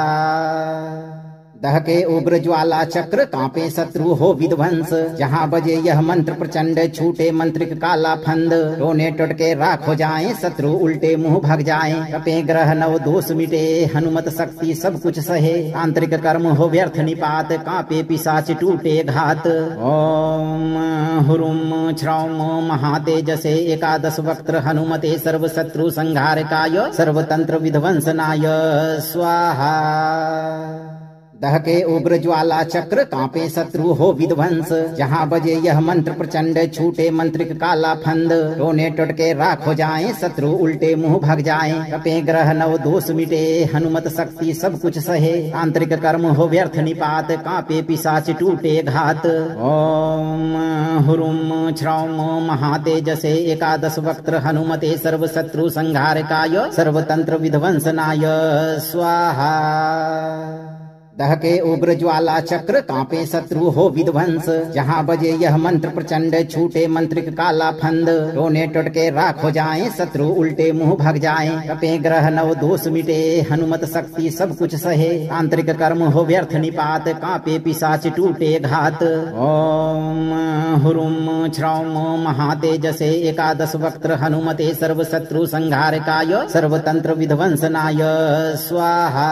B: दहके उग्र ज्वाला चक्र कांपे शत्रु हो विध्वंस। जहाँ बजे यह मंत्र प्रचंड छूटे मंत्रिक काला फंद। रोने टुटके राख हो जाए शत्रु उल्टे मुंह भग जाए। कपे ग्रह नव दोष मिटे हनुमत शक्ति सब कुछ सहे। तांत्रिक कर्म हो व्यर्थ निपात कांपे पिशाच टूटे घात। ओम हुरुम श्रौम महातेजसे एकादश वक्त्र हनुमते सर्व शत्रु संहारकाय सर्वतंत्र विध्वंसनाय स्वाहा। दहके उग्र ज्वाला चक्र कांपे शत्रु हो विध्वंस। जहाँ बजे यह मंत्र प्रचंड छूटे मंत्रिक काला फंद। रोने टुटके राख हो जाए शत्रु उल्टे मुंह भग जाए। कपे ग्रह नव दोष मिटे हनुमत शक्ति सब कुछ सहे। तांत्रिक कर्म हो व्यर्थ निपात कांपे पिशाच टूटे घात। ओम हुरुम श्रौम महातेजसे एकादश वक्त्र हनुमते सर्व शत्रु संहारकाय सर्वतंत्र विध्वंसनाय स्वाहा। दहके उग्र ज्वाला चक्र कांपे शत्रु हो विध्वंस। जहाँ बजे यह मंत्र प्रचंड छूटे मंत्रिक काला फंद। रोने टुटके राख हो जाए शत्रु उल्टे मुंह भग जाए। कपे ग्रह नव दोष मिटे हनुमत शक्ति सब कुछ सहे। तांत्रिक कर्म हो व्यर्थ निपात कांपे पिशाच टूटे घात। ओम हुरुम श्रौम महातेजसे एकादश वक्त्र हनुमते सर्व शत्रु संहारकाय सर्वतंत्र विध्वंसनाय स्वाहा।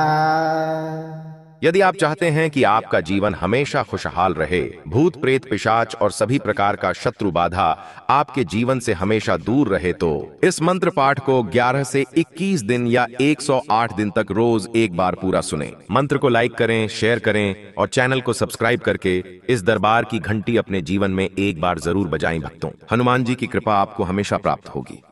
A: यदि आप चाहते हैं कि आपका जीवन हमेशा खुशहाल रहे, भूत प्रेत पिशाच और सभी प्रकार का शत्रु बाधा आपके जीवन से हमेशा दूर रहे, तो इस मंत्र पाठ को 11 से 21 दिन या 108 दिन तक रोज एक बार पूरा सुने। मंत्र को लाइक करें, शेयर करें और चैनल को सब्सक्राइब करके इस दरबार की घंटी अपने जीवन में एक बार जरूर बजाएं। भक्तों, हनुमान जी की कृपा आपको हमेशा प्राप्त होगी।